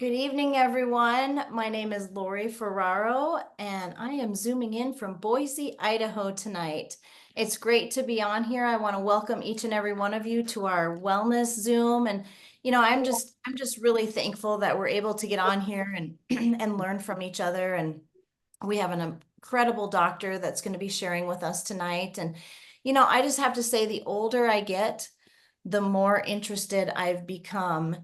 Good evening, everyone. My name is Lori Ferraro, and I am zooming in from Boise, Idaho tonight. It's great to be on here. I want to welcome each and every one of you to our wellness Zoom. And I'm just really thankful that we're able to get on here and and learn from each other. And we have an incredible doctor that's going to be sharing with us tonight. And I just have to say, the older I get, the more interested I've become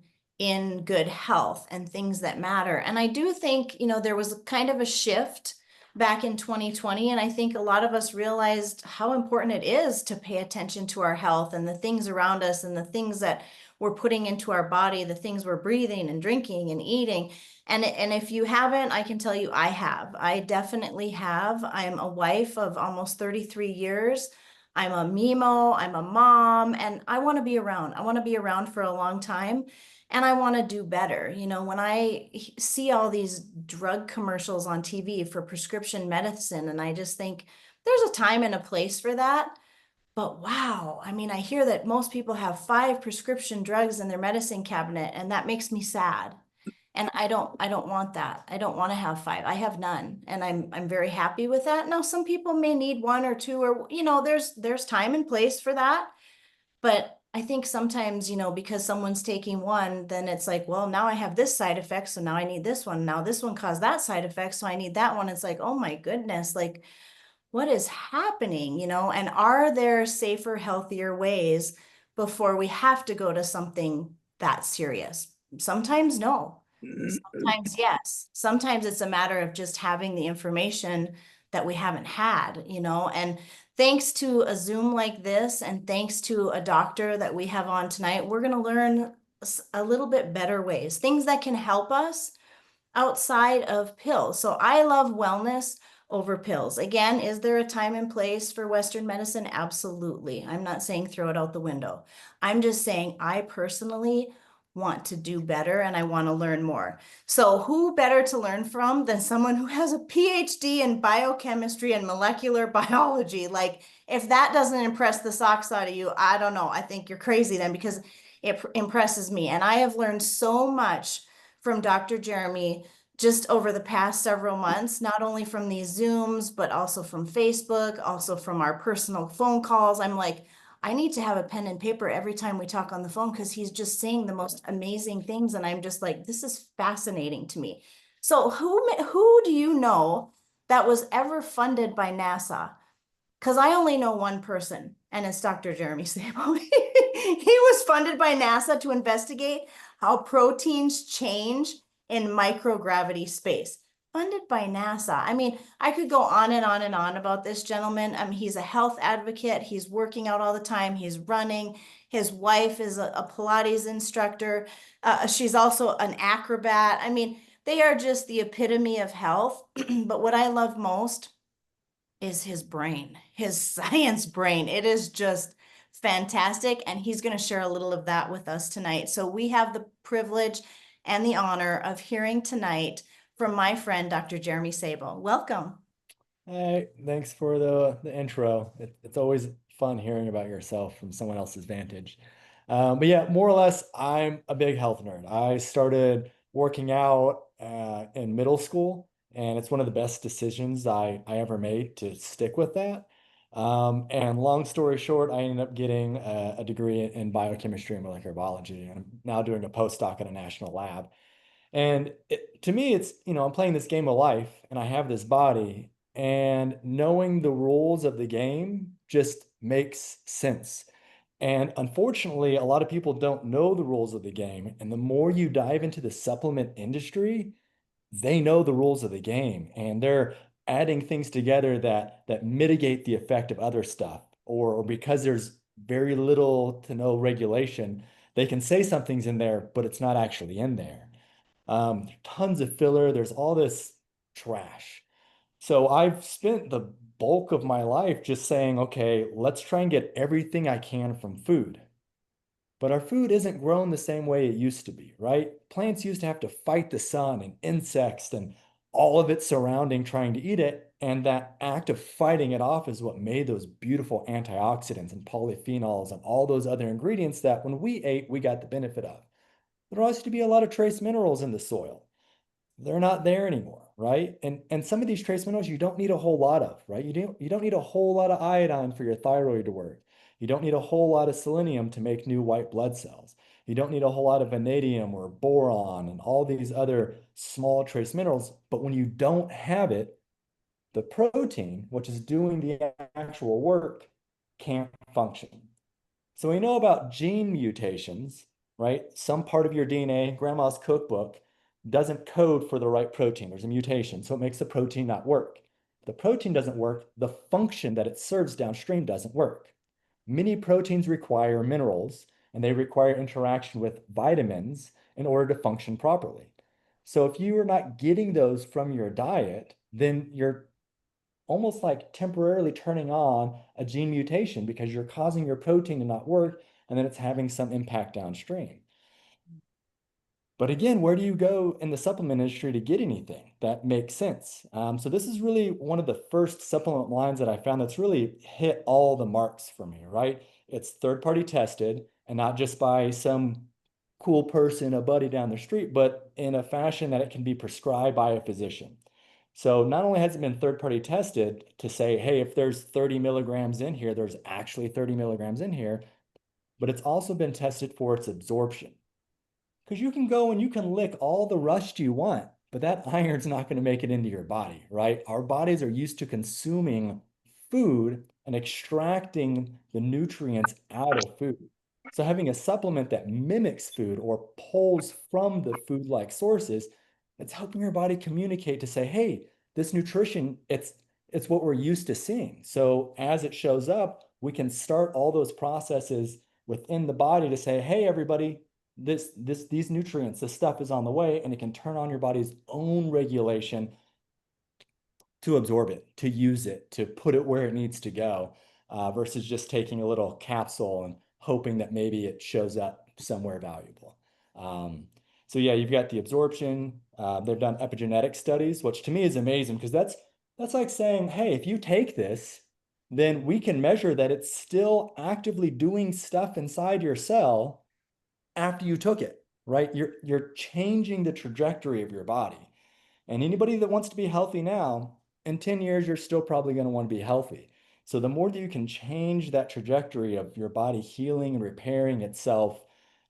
in good health and things that matter. And I do think, there was kind of a shift back in 2020. And I think a lot of us realized how important it is to pay attention to our health and the things around us and the things that we're putting into our body, the things we're breathing and drinking and eating. And if you haven't, I can tell you I have. I definitely have. I'm a wife of almost 33 years. I'm a Mimo, I'm a mom, and I want to be around. I want to be around for a long time and I want to do better. When I see all these drug commercials on TV for prescription medicine, and I just think there's a time and a place for that. But wow, I mean, I hear that most people have 5 prescription drugs in their medicine cabinet, and that makes me sad. And I don't want that. I don't want to have 5. I have none, and I'm very happy with that. Now, some people may need 1 or 2, or there's time and place for that. But I think sometimes, because someone's taking one, then it's like, well, now I have this side effect, so now I need this one. Now this one caused that side effect, so I need that one. It's like, oh my goodness, like what is happening, and are there safer, healthier ways before we have to go to something that serious? Sometimes no. Sometimes yes. Sometimes it's a matter of just having the information that we haven't had, and thanks to a Zoom like this, and thanks to a doctor that we have on tonight, we're going to learn a little bit better ways, things that can help us outside of pills. So I love wellness over pills. Again, is there a time and place for Western medicine? Absolutely. I'm not saying throw it out the window. I'm just saying I personally want to do better and I want to learn more. So who better to learn from than someone who has a PhD in biochemistry and molecular biology? Like if that doesn't impress the socks out of you, I don't know. I think you're crazy then, because it impresses me. And I have learned so much from Dr. Jeremy just over the past several months, not only from these Zooms, but also from Facebook, also from our personal phone calls. I'm like, I need to have a pen and paper every time we talk on the phone because he's just saying the most amazing things. And I'm just like, this is fascinating to me. So who do you know that was ever funded by NASA? Because I only know one person, and it's Dr. Jeremy Sabo. He was funded by NASA to investigate how proteins change in microgravity space. Funded by NASA. I mean, I could go on and on and on about this gentleman. He's a health advocate. He's working out all the time. He's running. His wife is a Pilates instructor. She's also an acrobat. I mean, they are just the epitome of health. But what I love most is his brain, his science brain. It is just fantastic. And he's going to share a little of that with us tonight. So we have the privilege and the honor of hearing tonight from my friend, Dr. Jeremy Sabo. Welcome. Hey, thanks for the intro. It's always fun hearing about yourself from someone else's vantage. But yeah, more or less, I'm a big health nerd. I started working out in middle school, and it's one of the best decisions I ever made to stick with that. And long story short, I ended up getting a degree in biochemistry and molecular biology, and I'm now doing a postdoc at a national lab. And to me, I'm playing this game of life and I have this body, and knowing the rules of the game just makes sense. And unfortunately, a lot of people don't know the rules of the game. And the more you dive into the supplement industry, they know the rules of the game and they're adding things together that mitigate the effect of other stuff. Or because there's very little to no regulation, they can say something's in there, but it's not actually in there. Tons of filler. There's all this trash. So I've spent the bulk of my life just saying, okay, let's try and get everything I can from food. But our food isn't grown the same way it used to be, right? Plants used to have to fight the sun and insects and all of it surrounding trying to eat it. And that act of fighting it off is what made those beautiful antioxidants and polyphenols and all those other ingredients that when we ate, we got the benefit of. there also to be a lot of trace minerals in the soil. They're not there anymore, right? And some of these trace minerals you don't need a whole lot of, right? You don't need a whole lot of iodine for your thyroid to work. You don't need a whole lot of selenium to make new white blood cells. You don't need a whole lot of vanadium or boron and all these other small trace minerals. But when you don't have it, the protein, which is doing the actual work, can't function. So we know about gene mutations, right? Some part of your DNA, grandma's cookbook, doesn't code for the right protein. There's a mutation, so it makes the protein not work. The protein doesn't work, the function that it serves downstream doesn't work. Many proteins require minerals, and they require interaction with vitamins in order to function properly. So if you are not getting those from your diet, then you're almost like temporarily turning on a gene mutation because you're causing your protein to not work and then it's having some impact downstream. But again, where do you go in the supplement industry to get anything that makes sense? So this is really one of the first supplement lines that I found that's really hit all the marks for me, right? It's third-party tested and not just by some cool person, a buddy down the street, but in a fashion that it can be prescribed by a physician. So not only has it been third-party tested to say, hey, if there's 30 milligrams in here, there's actually 30 milligrams in here, but it's also been tested for its absorption. Because you can go and you can lick all the rust you want, but that iron's not going to make it into your body, right? Our bodies are used to consuming food and extracting the nutrients out of food. So having a supplement that mimics food or pulls from the food-like sources, it's helping your body communicate to say, hey, this nutrition, it's what we're used to seeing. So as it shows up, we can start all those processes within the body to say, hey, everybody, these nutrients, this stuff is on the way, and it can turn on your body's own regulation to absorb it, to use it, to put it where it needs to go, versus just taking a little capsule and hoping that maybe it shows up somewhere valuable. Um, so yeah, you've got the absorption. They've done epigenetic studies, which to me is amazing because that's like saying, hey, if you take this, then we can measure that it's still actively doing stuff inside your cell after you took it, right? You're changing the trajectory of your body. And anybody that wants to be healthy now, in 10 years, you're still probably going to want to be healthy. So the more that you can change that trajectory of your body healing and repairing itself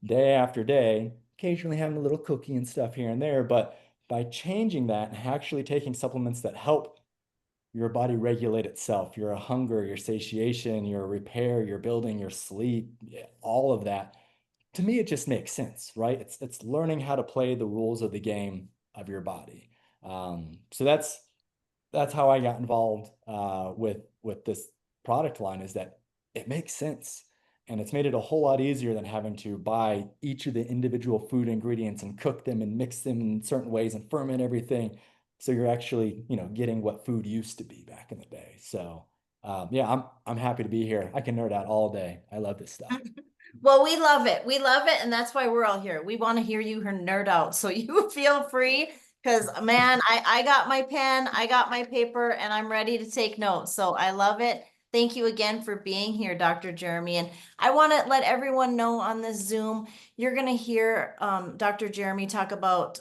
day after day, occasionally having a little cookie and stuff here and there, but by changing that and actually taking supplements that help your body regulate itself, your hunger, your satiation, your repair, your building, your sleep, all of that, to me, it just makes sense, right? It's learning how to play the rules of the game of your body. So that's how I got involved with this product line is that it makes sense. And it's made it a whole lot easier than having to buy each of the individual food ingredients and cook them and mix them in certain ways and ferment everything. So you're actually, getting what food used to be back in the day. So yeah, I'm happy to be here. I can nerd out all day. I love this stuff. Well, we love it. We love it. And that's why we're all here. We want to hear you her nerd out. So you feel free because, man, I got my pen, I got my paper, and I'm ready to take notes. So I love it. Thank you again for being here, Dr. Jeremy. And I want to let everyone know on this Zoom, you're going to hear Dr. Jeremy talk about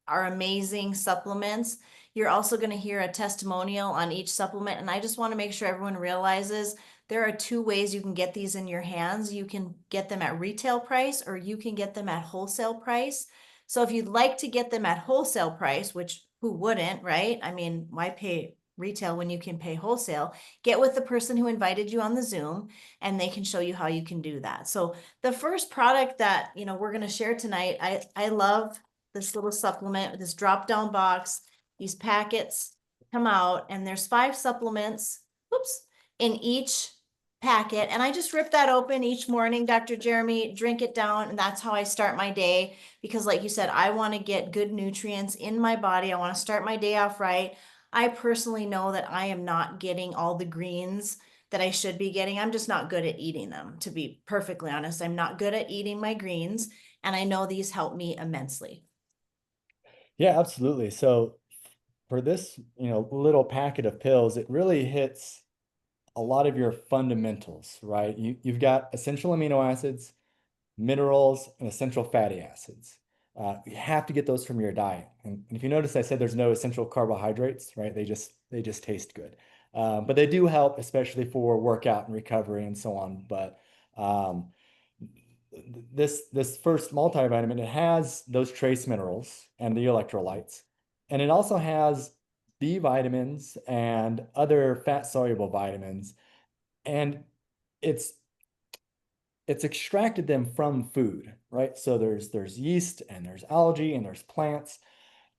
our amazing supplements. You're also going to hear a testimonial on each supplement. And I just want to make sure everyone realizes there are two ways you can get these in your hands. You can get them at retail price or you can get them at wholesale price. So if you'd like to get them at wholesale price, which who wouldn't, right? I mean, why pay retail when you can pay wholesale? Get with the person who invited you on the Zoom and they can show you how you can do that. So the first product that, we're going to share tonight, I love this little supplement with this drop down box. These packets come out and there's 5 supplements, whoops, in each packet. And I just rip that open each morning, Dr. Jeremy, drink it down. And that's how I start my day. Because like you said, I want to get good nutrients in my body. I want to start my day off right. I personally know that I am not getting all the greens that I should be getting. I'm just not good at eating them, to be perfectly honest. I'm not good at eating my greens. And I know these help me immensely. Yeah, absolutely. So for this, little packet of pills, it really hits a lot of your fundamentals, right? You've got essential amino acids, minerals, and essential fatty acids. You have to get those from your diet. And if you notice, I said there's no essential carbohydrates, right? They just taste good. But they do help, especially for workout and recovery and so on. But um, this first multivitamin, it has those trace minerals and the electrolytes, and it also has B vitamins and other fat soluble vitamins, and it's it's extracted them from food, right? So there's yeast and there's algae and there's plants.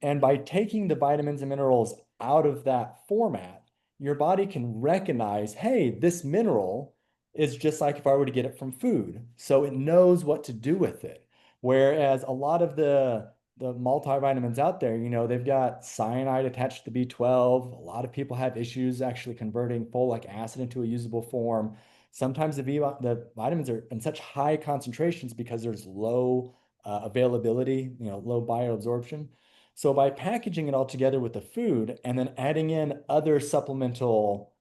And by taking the vitamins and minerals out of that format, your body can recognize, hey, this mineral is just like if I were to get it from food. So it knows what to do with it. Whereas a lot of the multivitamins out there, they've got cyanide attached to the B12. A lot of people have issues actually converting folic acid into a usable form. Sometimes the vitamins are in such high concentrations because there's low availability, low bioabsorption. So by packaging it all together with the food and then adding in other supplemental,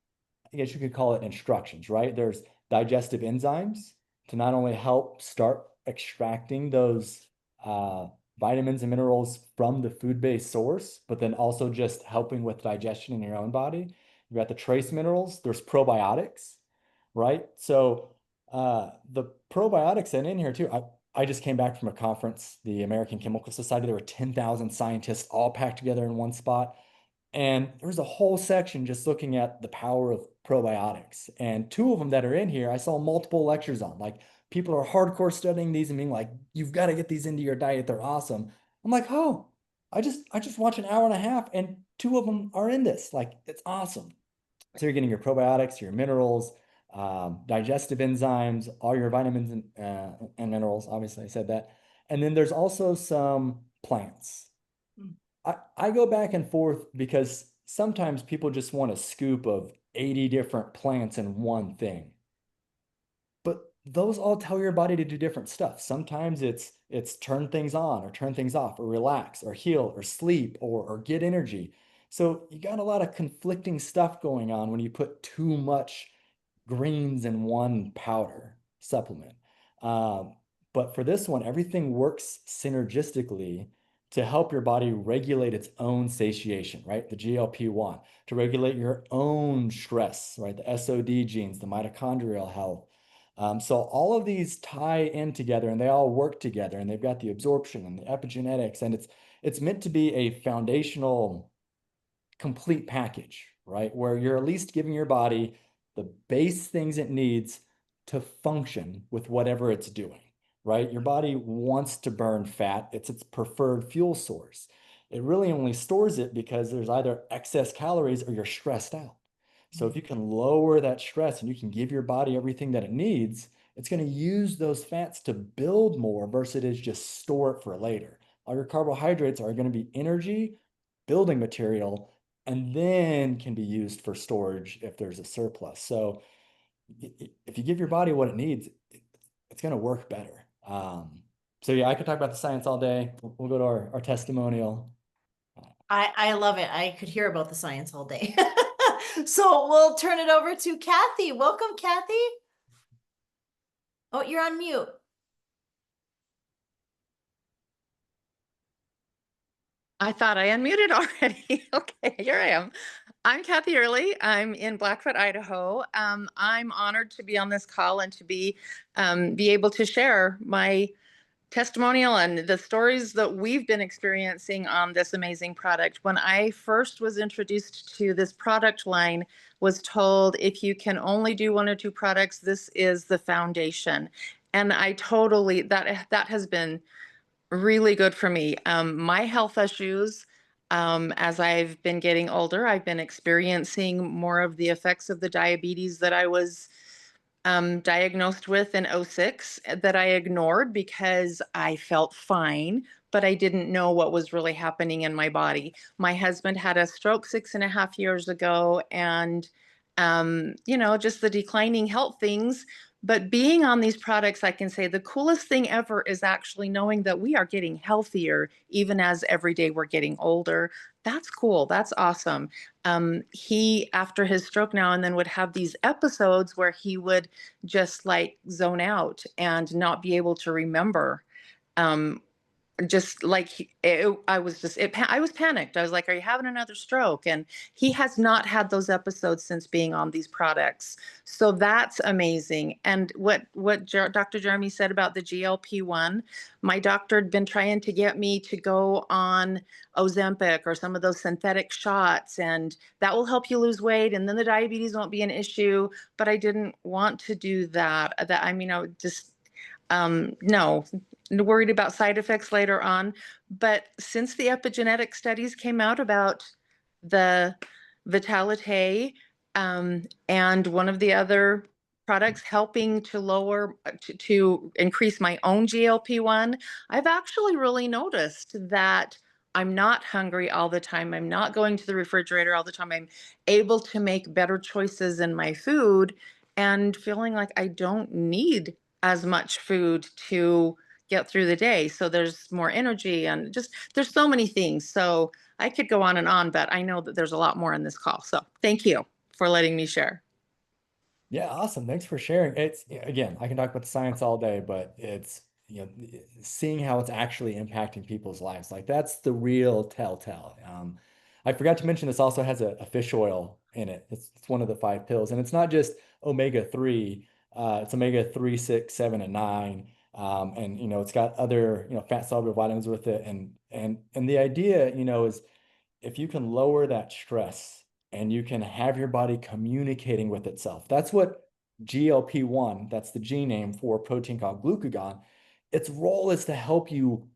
I guess you could call it instructions, right? There's digestive enzymes to not only help start extracting those uh, vitamins and minerals from the food-based source, but then also just helping with digestion in your own body. You've got the trace minerals, there's probiotics, right? So the probiotics and in here too. I just came back from a conference, the American Chemical Society. There were 10,000 scientists all packed together in one spot. And there was a whole section just looking at the power of probiotics. And two of them that are in here, I saw multiple lectures on. Like people are hardcore studying these and being like, you've got to get these into your diet. They're awesome. I'm like, oh, I just watch an hour and a half and two of them are in this. Like it's awesome. So you're getting your probiotics, your minerals, digestive enzymes, all your vitamins and minerals. Obviously, I said that. And then there's also some plants. I go back and forth because sometimes people just want a scoop of 80 different plants in one thing. But those all tell your body to do different stuff. Sometimes it's turn things on or turn things off or relax or heal or sleep or get energy. So you got a lot of conflicting stuff going on when you put too much greens in one powder supplement. Um, but for this one, everything works synergistically to help your body regulate its own satiation, right? The GLP-1, to regulate your own stress, right? The SOD genes, the mitochondrial health. So all of these tie in together and they all work together and they've got the absorption and the epigenetics and it's meant to be a foundational complete package, right? Where you're at least giving your body the base things it needs to function with whatever it's doing, right? Your body wants to burn fat. It's its preferred fuel source. It really only stores it because there's either excess calories or you're stressed out. So if you can lower that stress and you can give your body everything that it needs, it's going to use those fats to build more versus it is just store it for later. All your carbohydrates are going to be energy, building material, and then can be used for storage if there's a surplus. So if you give your body what it needs, it's going to work better. So yeah, I could talk about the science all day. We'll go to our testimonial. I love it. I could hear about the science all day. So we'll turn it over to Kathy. Welcome, Kathy. Oh, you're on mute. I thought I unmuted already. Okay, here I am. I'm Kathy Early. I'm in Blackfoot, Idaho. I'm honored to be on this call and to be able to share my testimonial and the stories that we've been experiencing on this amazing product. When I first was introduced to this product line, was told if you can only do one or two products, this is the foundation. And I totally that has been really good for me. My health issues, as I've been getting older, I've been experiencing more of the effects of the diabetes that I was diagnosed with in '06 that I ignored because I felt fine, but I didn't know what was really happening in my body. My husband had a stroke 6.5 years ago, and just the declining health things But being on these products, I can say the coolest thing ever is actually knowing that we are getting healthier, even as every day we're getting older. That's cool. That's awesome. He, after his stroke now and then, would have these episodes where he would just like zone out and not be able to remember. Um, just like I was just I was panicked. I was like, "Are you having another stroke?" And he has not had those episodes since being on these products. So that's amazing. And Dr. Jeremy said about the GLP-1, my doctor had been trying to get me to go on Ozempic or some of those synthetic shots, and that will help you lose weight, and then the diabetes won't be an issue. But I didn't want to do that. I mean, I would just no, worried about side effects later on. But since the epigenetic studies came out about the Vitalite and one of the other products helping to lower, to increase my own GLP-1, I've actually really noticed that I'm not hungry all the time. I'm not going to the refrigerator all the time. I'm able to make better choices in my food and feeling like I don't need as much food to get through the day. So there's more energy and just there's so many things. So I could go on and on, but I know that there's a lot more in this call. So thank you for letting me share. Yeah, awesome. Thanks for sharing. It's again, I can talk about the science all day, but it's seeing how it's actually impacting people's lives. Like that's the real telltale. I forgot to mention this also has a fish oil in it. It's one of the 5 pills, and it's not just omega-3. It's omega-3, 6, 7, and 9. And it's got other fat soluble vitamins with it. And the idea is if you can lower that stress and you can have your body communicating with itself. That's what GLP-1, that's the G name for a protein called glucagon. Its role is to help you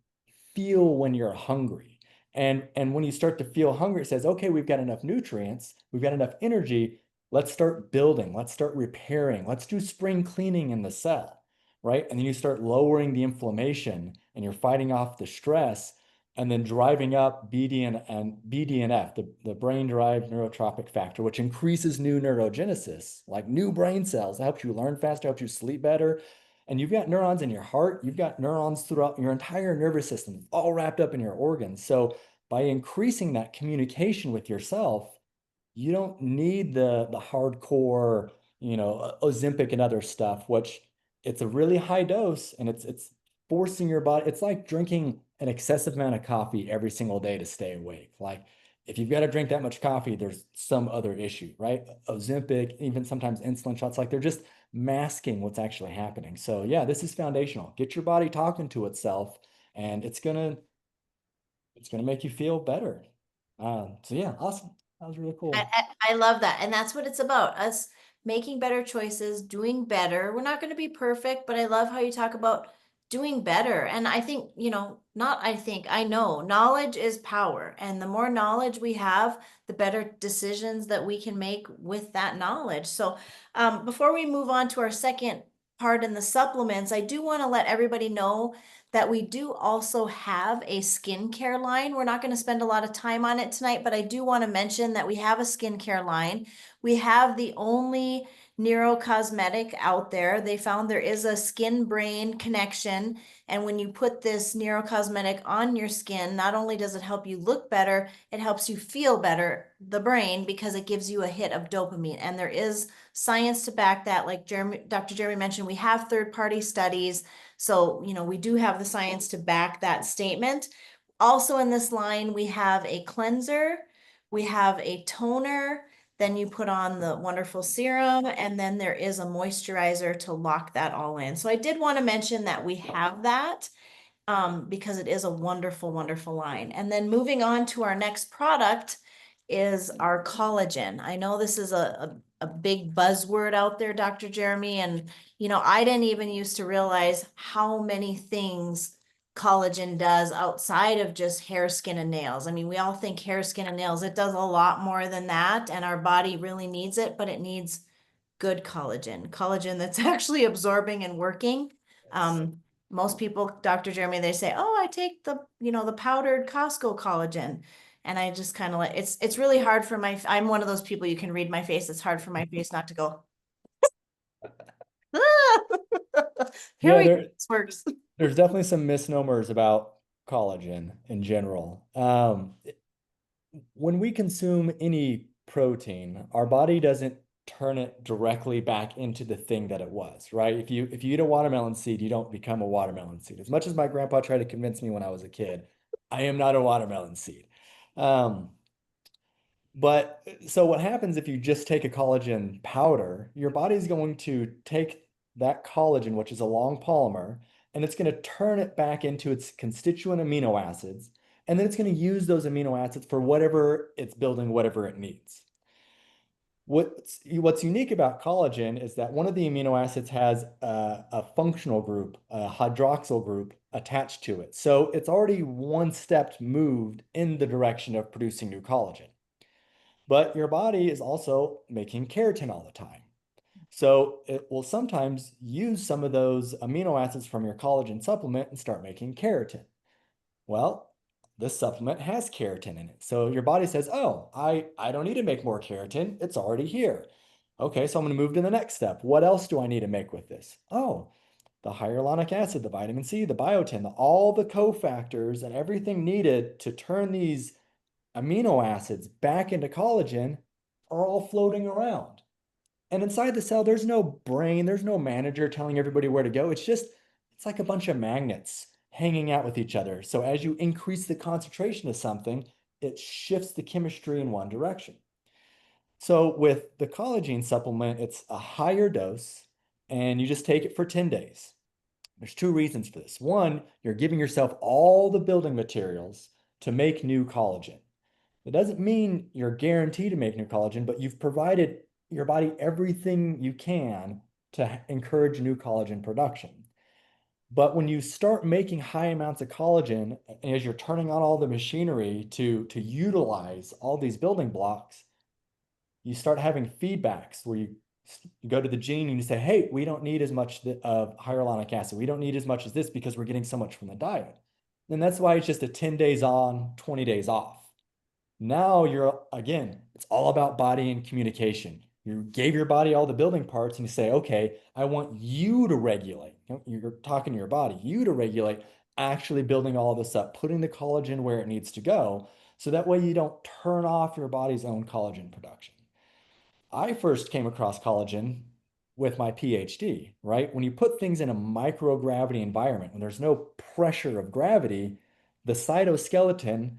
feel when you're hungry. And when you start to feel hungry, it says, okay, we've got enough nutrients, we've got enough energy. Let's start building, let's start repairing, let's do spring cleaning in the cell, right? And then you start lowering the inflammation and you're fighting off the stress and then driving up BDNF, the brain-derived neurotrophic factor, which increases new neurogenesis, like new brain cells. It helps you learn faster, helps you sleep better. And you've got neurons in your heart, you've got neurons throughout your entire nervous system, all wrapped up in your organs. So by increasing that communication with yourself, you don't need the hardcore, Ozempic and other stuff, which it's a really high dose and it's forcing your body. It's like drinking an excessive amount of coffee every single day to stay awake. Like if you've got to drink that much coffee, there's some other issue, right? Ozempic, even sometimes insulin shots, like they're just masking what's actually happening. So yeah, this is foundational. Get your body talking to itself, and it's gonna make you feel better. So yeah, awesome. That was really cool. I love that. And that's what it's about, us making better choices, doing better. We're not going to be perfect, but I love how you talk about doing better. And I think, not I think, I know knowledge is power. And the more knowledge we have, the better decisions that we can make with that knowledge. So before we move on to our second part in the supplements, I do want to let everybody know that we do also have a skincare line. We're not going to spend a lot of time on it tonight, but I do want to mention that we have a skincare line. We have the only neurocosmetic out there. They found there is a skin-brain connection. And when you put this neurocosmetic on your skin, not only does it help you look better, it helps you feel better, the brain, because it gives you a hit of dopamine. And there is science to back that. Like Dr. Jeremy mentioned, we have third-party studies. So, we do have the science to back that statement. Also in this line, we have a cleanser, we have a toner, then you put on the wonderful serum, and then there is a moisturizer to lock that all in. So I did want to mention that we have that because it is a wonderful, wonderful line. And then moving on to our next product is our collagen. I know this is a big buzzword out there, Dr. Jeremy, and I didn't even used to realize how many things collagen does outside of just hair, skin, and nails. I mean, we all think hair, skin, and nails. It does a lot more than that, and our body really needs it, but it needs good collagen that's actually absorbing and working. Most people, Dr. Jeremy, they say, "Oh, I take the powdered Costco collagen." And I just kind of like, it's really hard for I'm one of those people, you can read my face. It's hard for my face not to go. Here Yeah, we go. This works. there's definitely some misnomers about collagen in general. When we consume any protein, our body doesn't turn it directly back into the thing that it was, right? If you eat a watermelon seed, you don't become a watermelon seed. As much as my grandpa tried to convince me when I was a kid, I am not a watermelon seed. Um, but so what happens if you just take a collagen powder, your body's going to take that collagen, which is a long polymer, and it's going to turn it back into its constituent amino acids. And then it's going to use those amino acids for whatever it's building, whatever it needs. What's unique about collagen is that one of the amino acids has a functional group, a hydroxyl group attached to it. So it's already one step moved in the direction of producing new collagen. But your body is also making keratin all the time. So it will sometimes use some of those amino acids from your collagen supplement and start making keratin. Well, this supplement has keratin in it. So your body says, oh, I don't need to make more keratin. It's already here. Okay, so I'm going to move to the next step. What else do I need to make with this? Oh, the hyaluronic acid, the vitamin C, the biotin, all the cofactors and everything needed to turn these amino acids back into collagen are all floating around. And inside the cell, there's no brain, there's no manager telling everybody where to go. It's like a bunch of magnets hanging out with each other. So as you increase the concentration of something, it shifts the chemistry in one direction. So with the collagen supplement, it's a higher dose and you just take it for 10 days. There's two reasons for this. One, you're giving yourself all the building materials to make new collagen. It doesn't mean you're guaranteed to make new collagen, but you've provided your body everything you can to encourage new collagen production. But when you start making high amounts of collagen, as you're turning on all the machinery to utilize all these building blocks, you start having feedbacks where you go to the gene and you say, hey, we don't need as much of hyaluronic acid. We don't need as much as this because we're getting so much from the diet. And that's why it's just a 10 days on, 20 days off. Now again, it's all about body and communication. You gave your body all the building parts and you say, okay, I want you to regulate. You're talking to your body, you to regulate actually building all this up, putting the collagen where it needs to go. So that way you don't turn off your body's own collagen production. I first came across collagen with my PhD, right? When you put things in a microgravity environment, when there's no pressure of gravity, the cytoskeleton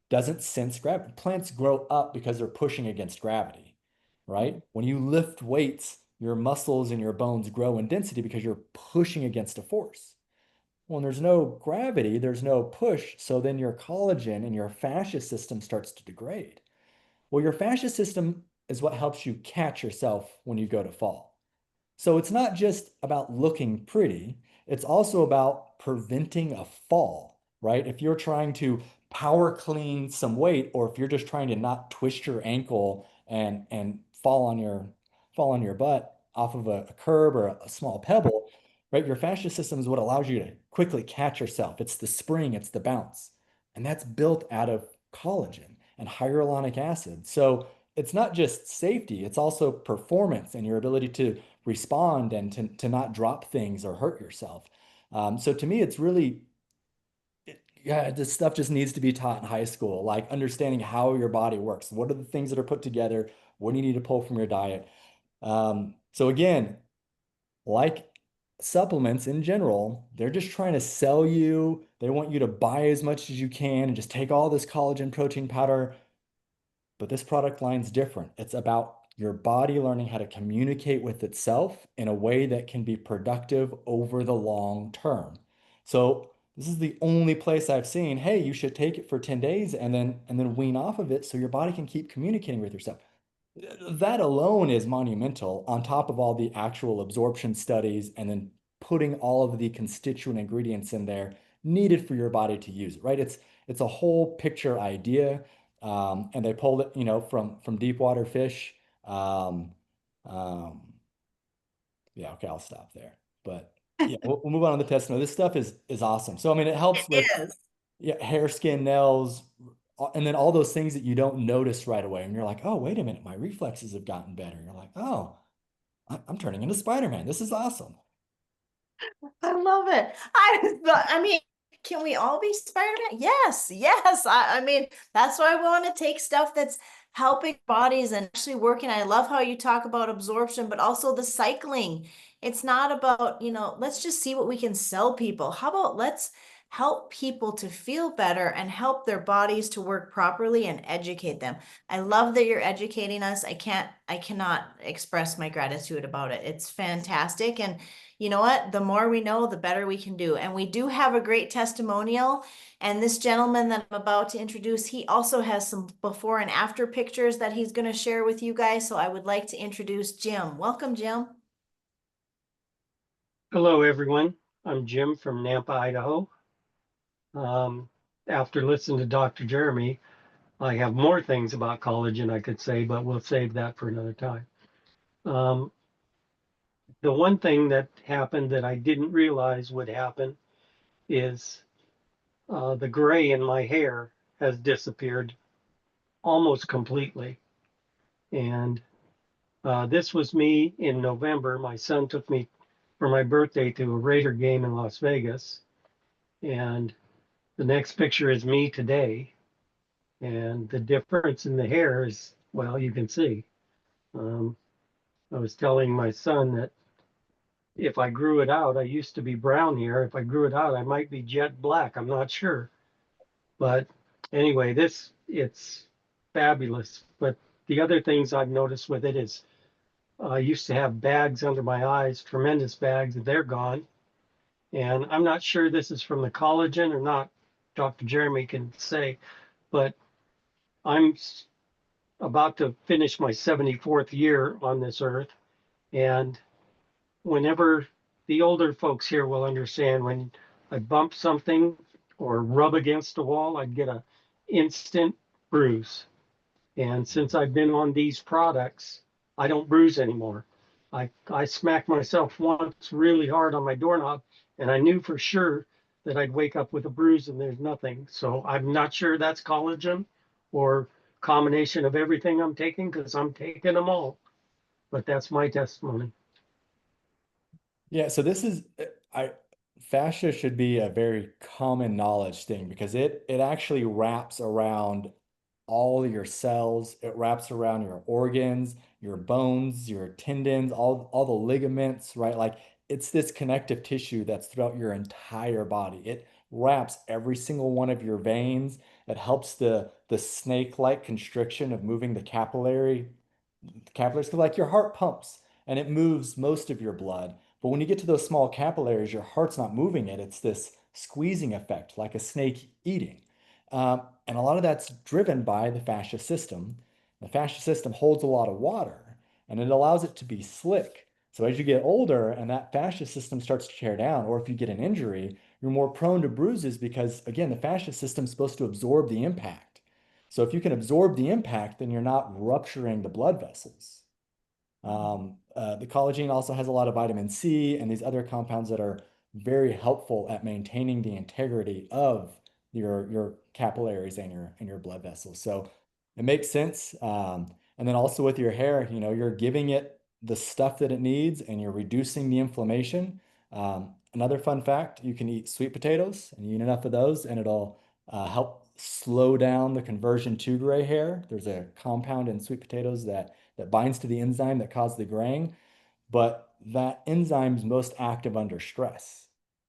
doesn't sense gravity. Plants grow up because they're pushing against gravity, right? When you lift weights, your muscles and your bones grow in density because you're pushing against a force. When there's no gravity, there's no push. So then your collagen and your fascia system starts to degrade. Well, your fascia system is what helps you catch yourself when you go to fall. So it's not just about looking pretty, it's also about preventing a fall, right? If you're trying to power clean some weight, or if you're just trying to not twist your ankle and fall on your butt off of a curb or a small pebble, right? Your fascia system is what allows you to quickly catch yourself. It's the spring, it's the bounce. And that's built out of collagen and hyaluronic acid. So it's not just safety, it's also performance and your ability to respond and to not drop things or hurt yourself. So to me, it's really, yeah, this stuff just needs to be taught in high school, like understanding how your body works. What are the things that are put together? What do you need to pull from your diet? So again, like supplements in general, they're just trying to sell you. They want you to buy as much as you can and just take all this collagen protein powder. But this product line's different. It's about your body learning how to communicate with itself in a way that can be productive over the long term. So this is the only place I've seen, hey, you should take it for 10 days and then wean off of it so your body can keep communicating with yourself. That alone is monumental on top of all the actual absorption studies and then putting all of the constituent ingredients in there needed for your body to use it, right? It's a whole picture idea. And they pulled it, from deep water fish. Um, um, yeah, okay, I'll stop there. But yeah, we'll move on to the test. No, this stuff is awesome. So I mean, it helps It with is. hair, skin, nails, and then all those things that you don't notice right away. And you're like, oh, wait a minute, my reflexes have gotten better. You're like, oh, I'm turning into Spider-Man. This is awesome. I love it. I mean, can we all be Spider-Man? Yes, yes. I mean, that's why I want to take stuff that's helping bodies and actually working. I love how you talk about absorption, but also the cycling. It's not about, let's just see what we can sell people. How about let's help people to feel better and help their bodies to work properly and educate them. I love that you're educating us. I cannot express my gratitude about it. It's fantastic. And you know what? The more we know, the better we can do. And we do have a great testimonial. And this gentleman that I'm about to introduce, he also has some before and after pictures that he's going to share with you guys. So I would like to introduce Jim. Welcome, Jim. Hello, everyone. I'm Jim from Nampa, Idaho. Um, After listening to Dr. Jeremy, I have more things about collagen I could say, but we'll save that for another time. Um, the one thing that happened that I didn't realize would happen is the gray in my hair has disappeared almost completely. And this was me in November. My son took me for my birthday to a Raider game in Las Vegas. And the next picture is me today. And the difference in the hair is, well, you can see. Um, I was telling my son that if I grew it out, I used to be brown here. If I grew it out, I might be jet black. I'm not sure. But anyway, it's fabulous. But the other things I've noticed with it is I used to have bags under my eyes, tremendous bags, and they're gone. And I'm not sure this is from the collagen or not. Dr. Jeremy can say, but I'm about to finish my 74th year on this earth. And whenever the older folks here will understand, when I bump something or rub against a wall, I'd get a instant bruise. And since I've been on these products, I don't bruise anymore. I smacked myself once really hard on my doorknob, and I knew for sure that I'd wake up with a bruise, and there's nothing. So I'm not sure that's collagen or combination of everything I'm taking, because I'm taking them all. But that's my testimony. Yeah, so this is I fascia should be a very common knowledge thing because it actually wraps around all your cells, it wraps around your organs, your bones, your tendons, all the ligaments, right? Like it's this connective tissue that's throughout your entire body. It wraps every single one of your veins. It helps the snake-like constriction of moving the capillaries, because like your heart pumps and it moves most of your blood. But when you get to those small capillaries, your heart's not moving it. It's this squeezing effect, like a snake eating. And a lot of that's driven by the fascia system. The fascia system holds a lot of water and it allows it to be slick. So as you get older and that fascia system starts to tear down, or if you get an injury, you're more prone to bruises because, again, the fascia system is supposed to absorb the impact. So if you can absorb the impact, then you're not rupturing the blood vessels. The collagen also has a lot of vitamin C and these other compounds that are very helpful at maintaining the integrity of your capillaries and your blood vessels. So it makes sense. And then also with your hair, you're giving it the stuff that it needs and you're reducing the inflammation. Another fun fact, you can eat sweet potatoes and you eat enough of those and it'll help slow down the conversion to gray hair. There's a compound in sweet potatoes that binds to the enzyme that causes the graying, but that enzyme is most active under stress.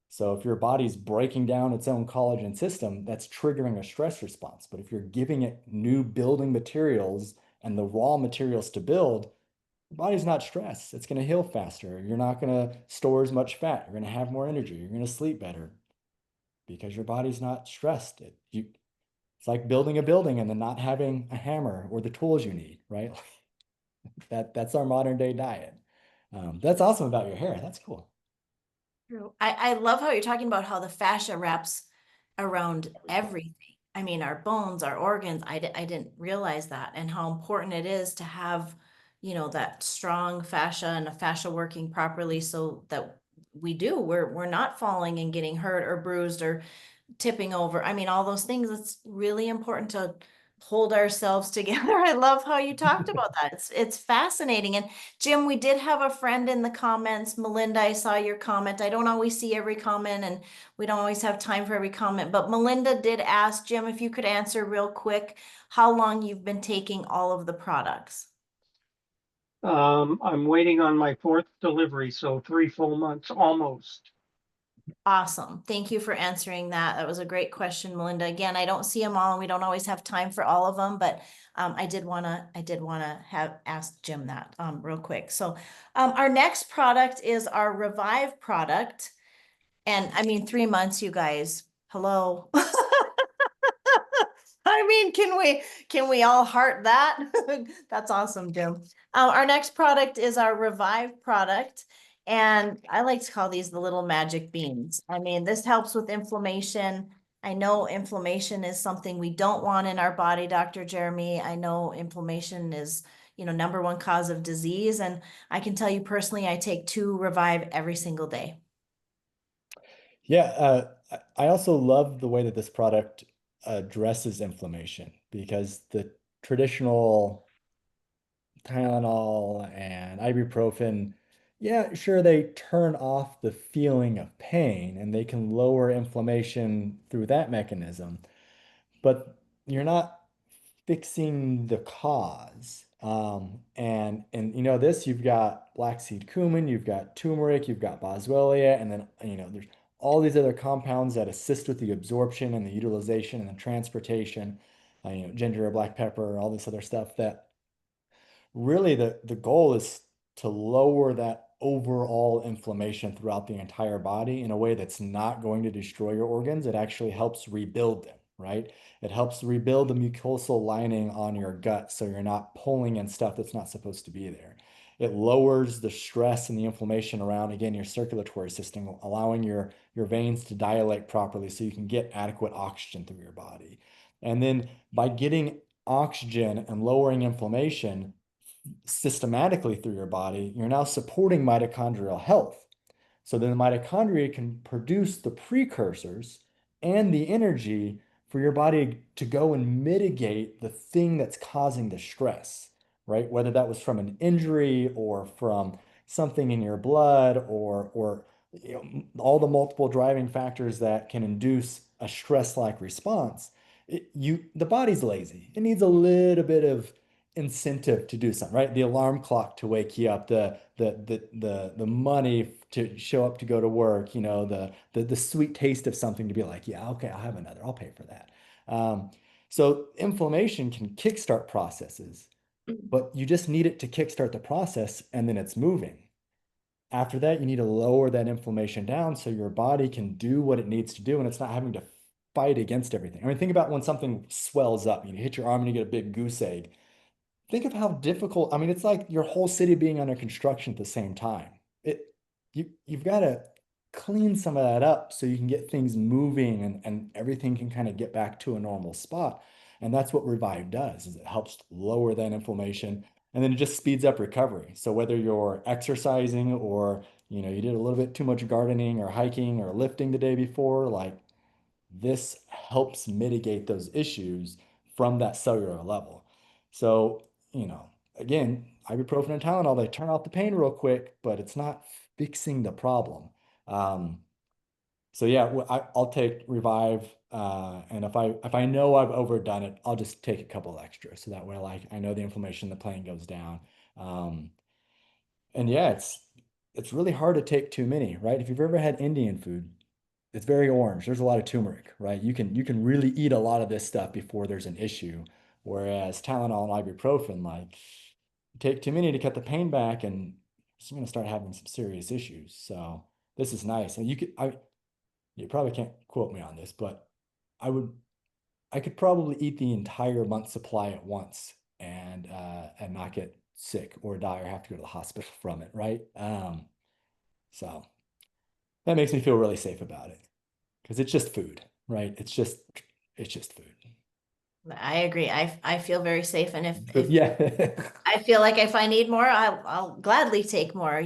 So if your body's breaking down its own collagen system, that's triggering a stress response. But if you're giving it new building materials and the raw materials to build, the body's not stressed. It's going to heal faster. You're not going to store as much fat. You're going to have more energy. You're going to sleep better because your body's not stressed. It's like building a building and then not having a hammer or the tools you need, right? That's our modern day diet. That's awesome about your hair. That's cool. True. I love how you're talking about how the fascia wraps around everything. I mean, our bones, our organs. I didn't realize that, and how important it is to have, that strong fascia and a fascia working properly so that we're not falling and getting hurt or bruised or tipping over. I mean, all those things. It's really important to hold ourselves together. I love how you talked about that. It's fascinating. And Jim, we did have a friend in the comments. Melinda, I saw your comment. I don't always see every comment and we don't always have time for every comment, but Melinda did ask Jim if you could answer real quick how long you've been taking all of the products. I'm waiting on my 4th delivery, so 3 full months almost. Awesome. Thank you for answering that. That was a great question, Melinda. Again, I don't see them all and we don't always have time for all of them, but I did wanna have asked Jim that real quick. So our next product is our Revive product. And I mean, 3 months, you guys, hello. I mean, can we all heart that? That's awesome, Jim. Our next product is our Revive product. And I like to call these the little magic beans. I mean, this helps with inflammation. I know inflammation is something we don't want in our body, Dr. Jeremy. I know inflammation is, #1 cause of disease. And I can tell you personally, I take 2 Revive every single day. Yeah, I also love the way that this product addresses inflammation because the traditional Tylenol and ibuprofen, yeah, sure, they turn off the feeling of pain and they can lower inflammation through that mechanism, but you're not fixing the cause. And this, you've got black seed cumin, you've got turmeric, you've got boswellia, and then there's all these other compounds that assist with the absorption and the utilization and the transportation, ginger, black pepper, all this other stuff that really the goal is to lower that overall inflammation throughout the entire body in a way that's not going to destroy your organs. It actually helps rebuild them, right? It helps rebuild the mucosal lining on your gut so you're not pulling in stuff that's not supposed to be there. It lowers the stress and the inflammation around, again, your circulatory system, allowing your veins to dilate properly so you can get adequate oxygen through your body. And then by getting oxygen and lowering inflammation, systematically through your body, you're now supporting mitochondrial health. So then the mitochondria can produce the precursors and the energy for your body to go and mitigate the thing that's causing the stress, right? Whether that was from an injury or from something in your blood or all the multiple driving factors that can induce a stress-like response. The body's lazy. It needs a little bit of incentive to do something, right? The alarm clock to wake you up, the money to show up to go to work, the sweet taste of something to be like, yeah, okay, I'll have another, I'll pay for that. So inflammation can kickstart processes, but you just need it to kickstart the process and then it's moving. After that, you need to lower that inflammation down so your body can do what it needs to do and it's not having to fight against everything. I mean, think about when something swells up, you hit your arm and you get a big goose egg. Think of how difficult, I mean, it's like your whole city being under construction at the same time. You've got to clean some of that up so you can get things moving and everything can kind of get back to a normal spot. And that's what Revive does, is it helps lower that inflammation and then it just speeds up recovery. So whether you're exercising or, you did a little bit too much gardening or hiking or lifting the day before, like this helps mitigate those issues from that cellular level. So, again, ibuprofen and Tylenol, they turn off the pain real quick, but it's not fixing the problem. So yeah, I'll take Revive, and if I know I've overdone it, I'll just take a couple extra, so that way, I know the inflammation, the pain goes down. And yeah, it's really hard to take too many, right? If you've ever had Indian food, it's very orange. There's a lot of turmeric, right? You can really eat a lot of this stuff before there's an issue. Whereas Tylenol and ibuprofen, you take too many to cut the pain back, and you're going to start having some serious issues. So this is nice. And you probably can't quote me on this, but I would, I could probably eat the entire month supply at once and not get sick or die or have to go to the hospital from it, right? So that makes me feel really safe about it because it's just food, right? It's just food. I agree. I feel very safe. And if Yeah. I feel like if I need more, I'll gladly take more,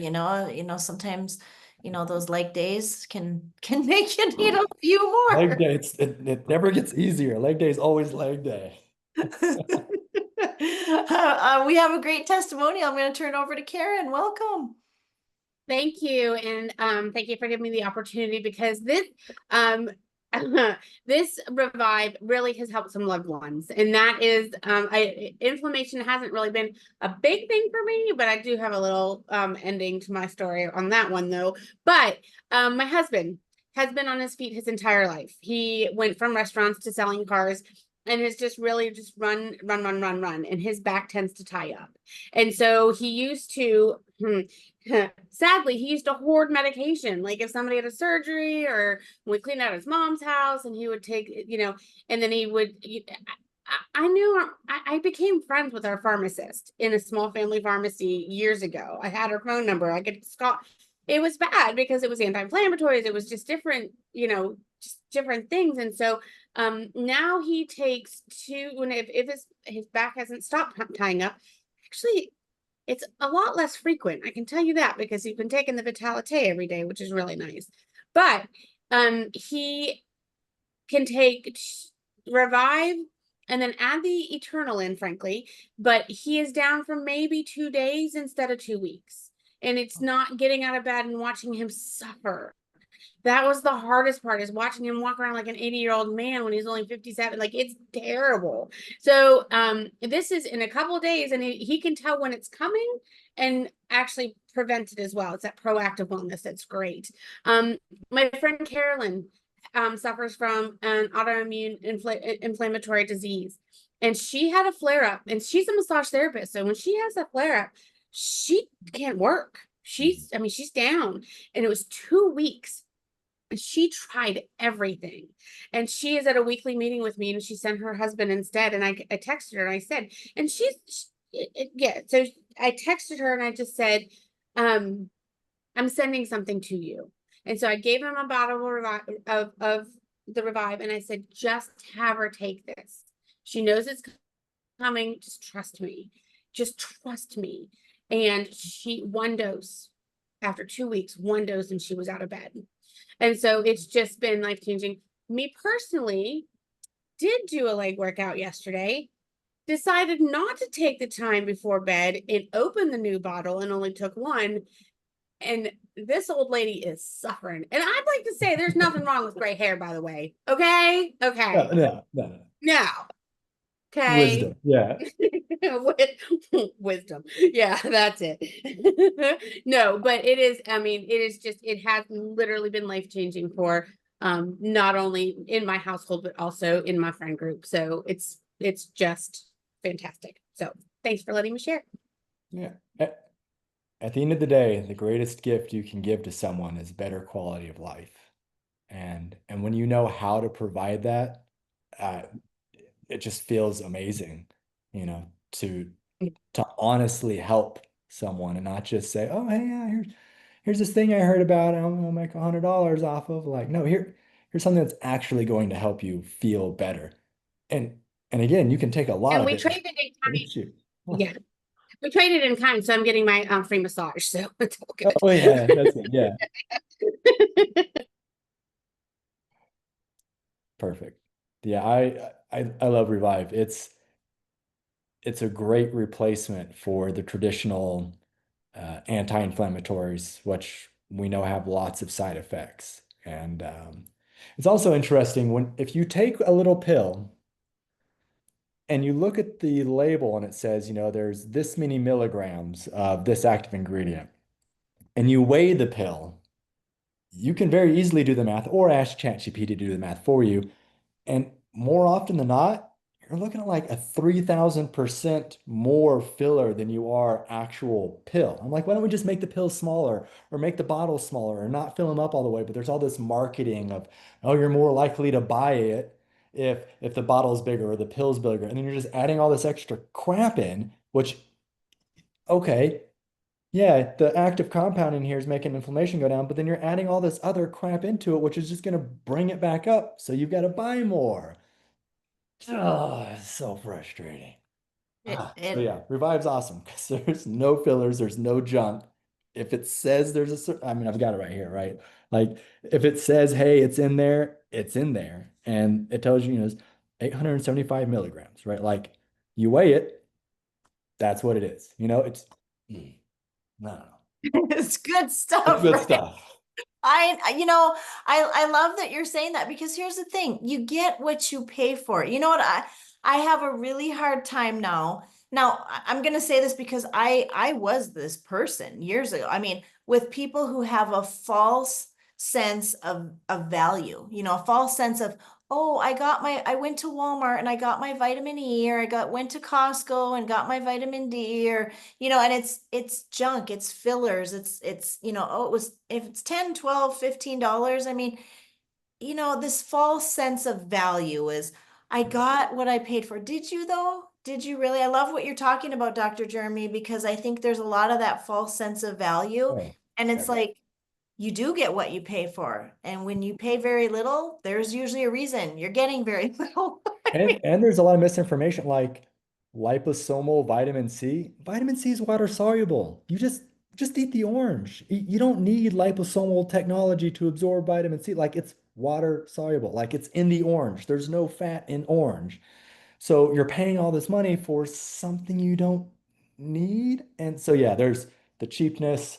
sometimes, those leg days can make you need a few Leg more. day, it never gets easier. Leg day is always leg day. We have a great testimonial. I'm going to turn it over to Karen. Welcome. Thank you, and thank you for giving me the opportunity, because this this Revive really has helped some loved ones, and that is inflammation hasn't really been a big thing for me, but I do have a little ending to my story on that one though. But my husband has been on his feet his entire life. He went from restaurants to selling cars, and has just really just run, and his back tends to tie up. And so he used to sadly, he used to hoard medication. Like if somebody had a surgery, or we cleaned out his mom's house, and he would take, and then he would. I became friends with our pharmacist in a small family pharmacy years ago. I had her phone number. I could call. It was bad because it was anti-inflammatories. It was just different, just different things. And so now he takes two, when if his back hasn't stopped tying up, actually it's a lot less frequent. I can tell you that, because he's been taking the Vitalite every day, which is really nice. But he can take Revive and then add the Eternal in, frankly. But he is down for maybe 2 days instead of 2 weeks. And it's not getting out of bed and watching him suffer. That was the hardest part, is watching him walk around like an 80-year-old man when he's only 57. Like, it's terrible. So this is in a couple of days, and he can tell when it's coming and actually prevent it as well. It's that proactive wellness that's great. My friend Carolyn suffers from an autoimmune inflammatory disease, and she had a flare-up, and she's a massage therapist. So when she has a flare-up, she can't work. She's down, and it was 2 weeks. She tried everything, and she is at a weekly meeting with me, and she sent her husband instead. And I texted her and I said, and yeah, so I texted her and I just said, I'm sending something to you. And so I gave him a bottle of the Revive, and I said, just have her take this. She knows it's coming. Just trust me. Just trust me. And one dose, after 2 weeks, one dose, and she was out of bed. And so it's just been life-changing. Me personally did do a leg workout yesterday, decided not to take the time before bed and open the new bottle, and only took one. And this old lady is suffering. And I'd like to say there's nothing wrong with gray hair, by the way. Okay? Okay. No. No. Okay. Wisdom. Yeah. Wisdom. Yeah, that's it. No, but it is, it has literally been life-changing for not only in my household, but also in my friend group. So it's just fantastic. So thanks for letting me share. Yeah. At the end of the day, the greatest gift you can give to someone is better quality of life. And when you know how to provide that, it just feels amazing, to honestly help someone and not just say, oh, hey, yeah, here's this thing I heard about, I'm gonna make $100 off of. Like, no, here's something that's actually going to help you feel better. And again, you can take a lot And of we it. traded in kind. You. Yeah. We traded in kind, so I'm getting my free massage. So it's all good. Oh yeah, that's it. Yeah. Perfect. Yeah, I love Revive. It's a great replacement for the traditional anti-inflammatories, which we know have lots of side effects. And it's also interesting if you take a little pill and you look at the label and it says, there's this many milligrams of this active ingredient, and you weigh the pill, you can very easily do the math or ask ChatGPT to do the math for you. And more often than not, you're looking at like a 3,000% more filler than you are actual pill. I'm like, why don't we just make the pills smaller or make the bottles smaller or not fill them up all the way? But there's all this marketing of, oh, you're more likely to buy it if the bottle's bigger or the pill's bigger. And then you're just adding all this extra crap in, which, okay, yeah, the active compound in here is making inflammation go down, but then you're adding all this other crap into it, which is just going to bring it back up. So you've got to buy more. Oh, it's so frustrating. So yeah, Revive's awesome because there's no fillers, there's no junk. If it says I've got it right here, right? Like if it says, hey, it's in there, it's in there. And it tells you, 875 milligrams, right? Like you weigh it, that's what it is. It's, no, no, no. It's good It's stuff, good right? stuff. I love that you're saying that because here's the thing, you get what you pay for. You know what? I have a really hard time now. Now, I'm going to say this because I was this person years ago. I mean, with people who have a false sense of value, a false sense of, oh, I went to Walmart and I got my vitamin E, or went to Costco and got my vitamin D, or and it's junk, it's fillers, it's oh, it was, if it's 10, 12, $15, I mean, this false sense of value is, I got what I paid for. Did you though? Did you really? I love what you're talking about, Dr. Jeremy, because I think there's a lot of that false sense of value. Oh, And it's yeah. like, you do get what you pay for. And when you pay very little, there's usually a reason you're getting very little. I mean, And there's a lot of misinformation like liposomal vitamin C. Vitamin C is water soluble. You just eat the orange. You don't need liposomal technology to absorb vitamin C. Like it's water soluble. Like it's in the orange. There's no fat in orange. So you're paying all this money for something you don't need. And so yeah, there's the cheapness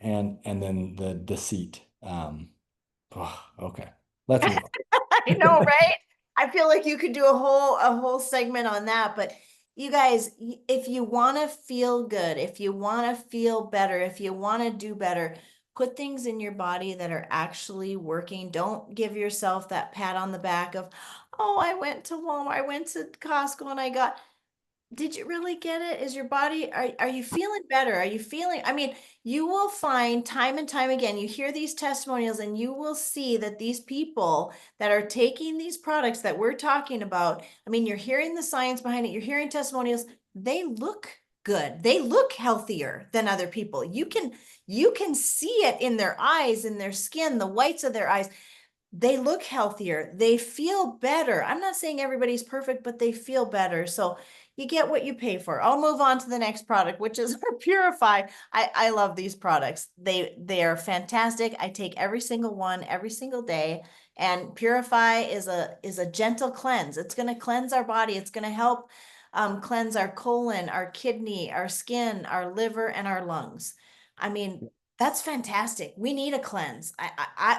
and then the deceit. Okay. Let's move I know, on. right? I feel like you could do a whole segment on that, but you guys, if you want to feel good, if you want to feel better, if you want to do better, put things in your body that are actually working. Don't give yourself that pat on the back of, oh, I went to Walmart, I went to Costco and I got, did you really get it? Is your body, are you feeling better? Are you feeling, I mean, you will find time and time again, you hear these testimonials and you will see that these people that are taking these products that we're talking about, I mean, you're hearing the science behind it, you're hearing testimonials, they look good. They look healthier than other people. You can see it in their eyes, in their skin, the whites of their eyes. They look healthier, they feel better. I'm not saying everybody's perfect, but they feel better. So you get what you pay for. I'll move on to the next product, which is our Purify. I love these products. They are fantastic. I take every single one every single day. And Purify is a gentle cleanse. It's going to cleanse our body. It's going to help cleanse our colon, our kidney, our skin, our liver, and our lungs. I mean, that's fantastic. We need a cleanse.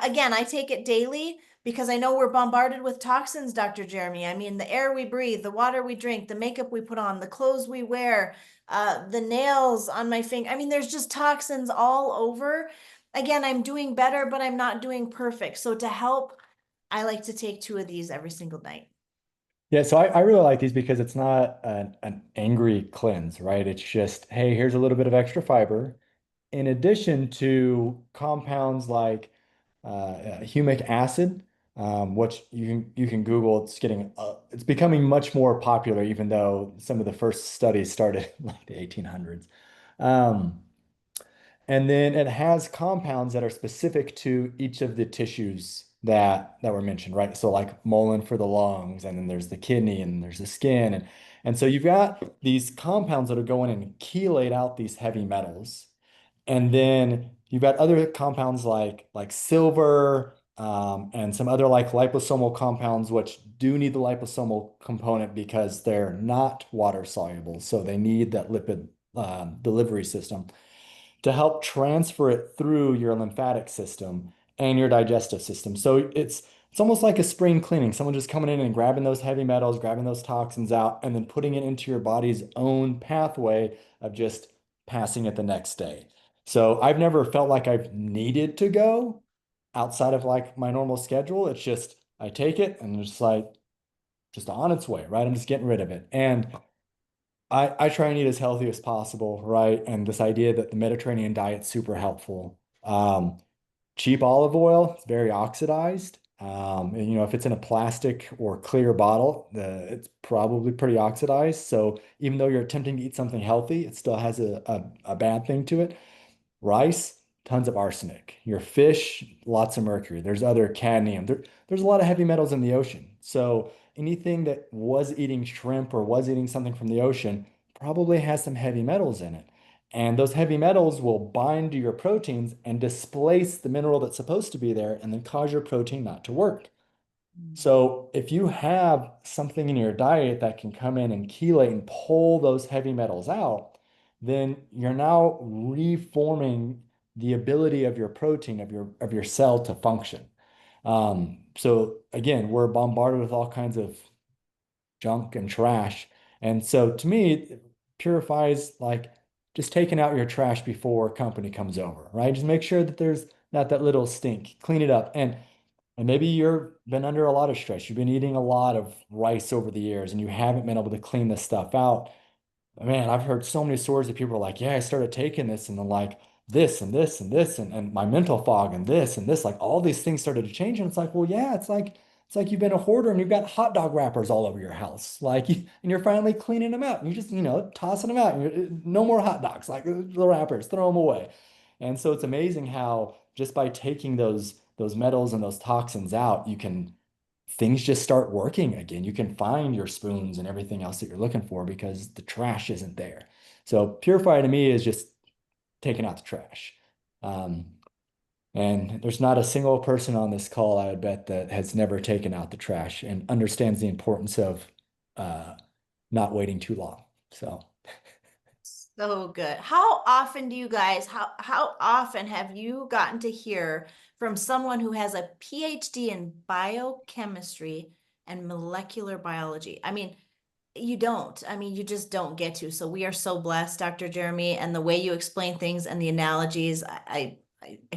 Again, I take it daily because I know we're bombarded with toxins, Dr. Jeremy. I mean, the air we breathe, the water we drink, the makeup we put on, the clothes we wear, the nails on my finger. I mean, there's just toxins all over. Again, I'm doing better, but I'm not doing perfect. So to help, I like to take 2 of these every single night. Yeah, so I really like these because it's not an angry cleanse, right? It's just, hey, here's a little bit of extra fiber, in addition to compounds like humic acid, which you can Google. It's becoming much more popular, even though some of the first studies started in like the 1800s. Um, and then it has compounds that are specific to each of the tissues that were mentioned, right? So like mullein for the lungs, and then there's the kidney, and there's the skin, and so you've got these compounds that are going and chelate out these heavy metals. And then you've got other compounds like silver, and some other like liposomal compounds, which do need the liposomal component because they're not water soluble. So they need that lipid delivery system to help transfer it through your lymphatic system and your digestive system. So it's almost like a spring cleaning, someone just coming in and grabbing those heavy metals, grabbing those toxins out, and then putting it into your body's own pathway of just passing it the next day. So I've never felt like I've needed to go outside of like my normal schedule. It's just I take it and it's like just on its way, right? I'm just getting rid of it. And I try and eat as healthy as possible, right? And this idea that the Mediterranean diet's super helpful. Cheap olive oil, it's very oxidized. And if it's in a plastic or clear bottle, it's probably pretty oxidized. So even though you're attempting to eat something healthy, it still has a bad thing to it. Rice, tons of arsenic. Your fish, lots of mercury. There's other cadmium. There's a lot of heavy metals in the ocean. So anything that was eating shrimp or was eating something from the ocean probably has some heavy metals in it. And those heavy metals will bind to your proteins and displace the mineral that's supposed to be there and then cause your protein not to work. So if you have something in your diet that can come in and chelate and pull those heavy metals out, then you're now reforming the ability of your protein of your cell to function. So again, we're bombarded with all kinds of junk and trash. And so to me, it purifies like just taking out your trash before company comes over, right? Just make sure that there's not that little stink, clean it up. And maybe you've been under a lot of stress. You've been eating a lot of rice over the years and you haven't been able to clean this stuff out. Man, I've heard so many stories that people are like, yeah, I started taking this and then like this and this and this and my mental fog and this, like all these things started to change. And it's like, well, yeah, it's like you've been a hoarder and you've got hot dog wrappers all over your house. Like and you're finally cleaning them out and you're just, tossing them out. And no more hot dogs, like the wrappers, throw them away. And so it's amazing how just by taking those metals and those toxins out, you can things just start working again. You can find your spoons and everything else that you're looking for because the trash isn't there. So purify to me is just taking out the trash. Um, and there's not a single person on this call, I would bet, that has never taken out the trash and understands the importance of uh, not waiting too long. So So good. How often do you guys, how often have you gotten to hear from someone who has a PhD in biochemistry and molecular biology? I mean, you don't. I mean, you just don't get to. So we are so blessed, Dr. Jeremy, and the way you explain things and the analogies, I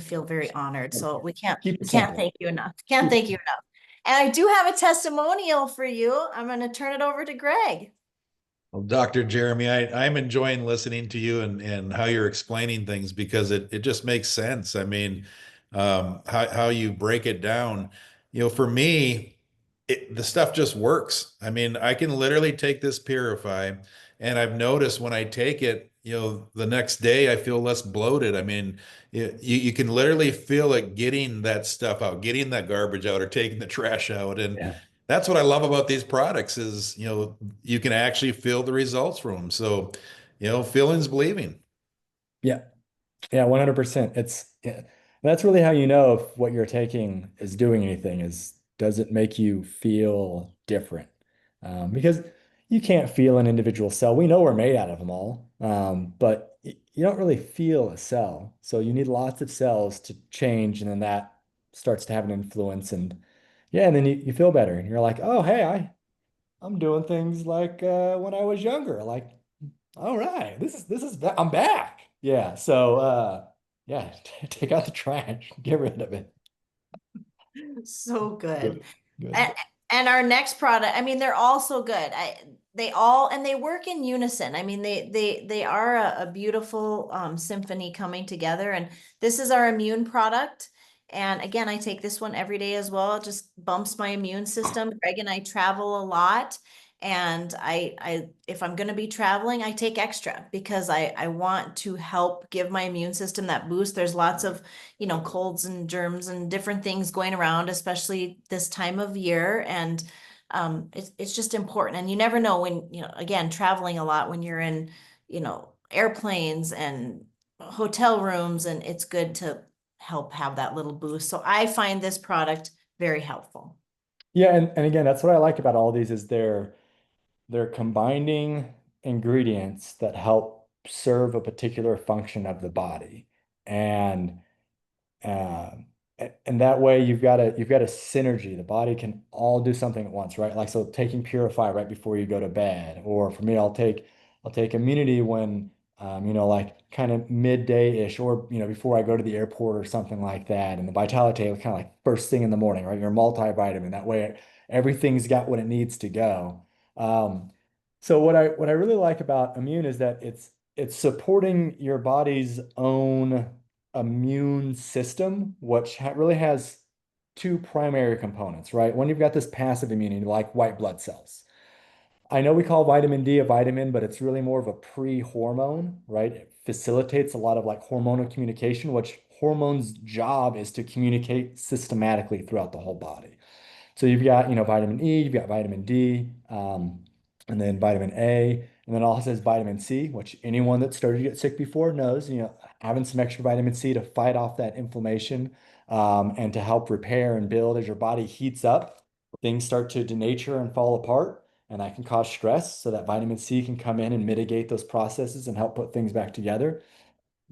feel very honored. So keep we it can't simple. thank you enough. Can't thank you enough. And I do have a testimonial for you. I'm going to turn it over to Greg. Well, Dr. Jeremy, I'm enjoying listening to you and how you're explaining things because it just makes sense. I mean, how you break it down, for me, the stuff just works. I mean, I can literally take this Purify, and I've noticed when I take it, the next day I feel less bloated. I mean, you can literally feel it getting that stuff out, getting that garbage out, or taking the trash out, and Yeah. that's what I love about these products is, you can actually feel the results from them. So, feeling's believing. Yeah. Yeah, 100%. Yeah, that's really how you know if what you're taking is doing anything is does it make you feel different? Because you can't feel an individual cell. We know we're made out of them all, but you don't really feel a cell. So you need lots of cells to change, and then that starts to have an influence. And yeah, and then you feel better, and you're like, oh, hey, I'm doing things like when I was younger. Like all right, I'm back. Yeah. So yeah, take out the trash, get rid of it. So good. Good. Good. And, and our next product, I mean, they're all so good. They all, and they work in unison. I mean, they are a beautiful symphony coming together. And this is our immune product. And again, I take this one every day as well. It just bumps my immune system. Greg and I travel a lot. And if I'm going to be traveling, I take extra because I want to help give my immune system that boost. There's lots of colds and germs and different things going around, especially this time of year. And it's just important. And you never know when, again, traveling a lot when you're in, airplanes and hotel rooms, and it's good to help have that little boost. So I find this product very helpful. Yeah, and again, that's what I like about all these is they're combining ingredients that help serve a particular function of the body. And Um, and that way you've got a synergy. The body can all do something at once, right? Like so taking Purify right before you go to bed. Or for me, I'll take immunity when like kind of midday-ish or before I go to the airport or something like that. And the Vitality kind of like first thing in the morning, right? Your multivitamin. That way everything's got what it needs to go. So what I really like about immune is that it's supporting your body's own immune system, which really has two primary components, right? One, you've got this passive immunity, like white blood cells. I know we call vitamin D a vitamin, but it's really more of a pre-hormone, right? It facilitates a lot of like hormonal communication, which hormones' job is to communicate systematically throughout the whole body. So you've got, vitamin E, you've got vitamin D, and then vitamin A, and then it also says vitamin C, which anyone that started to get sick before knows, having some extra vitamin C to fight off that inflammation, and to help repair and build as your body heats up. things start to denature and fall apart, and that can cause stress. So that vitamin C can come in and mitigate those processes and help put things back together.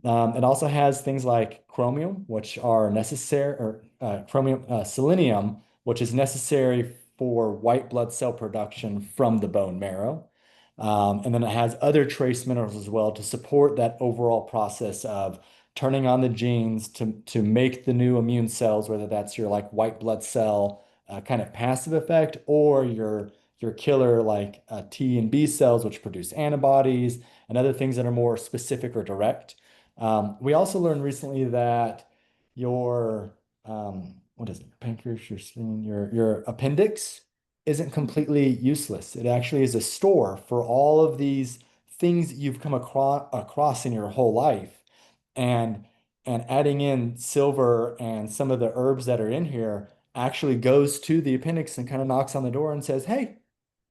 It also has things like chromium, which are necessary, or selenium, which is necessary for white blood cell production from the bone marrow. And then it has other trace minerals as well to support that overall process of turning on the genes to make the new immune cells, whether that's your like white blood cell kind of passive effect, or your killer like T and B cells, which produce antibodies and other things that are more specific or direct. We also learned recently that your what is it? Your pancreas, your spleen, your appendix isn't completely useless. It actually is a store for all of these things that you've come across in your whole life. And adding in silver and some of the herbs that are in here actually goes to the appendix and kind of knocks on the door and says, "Hey,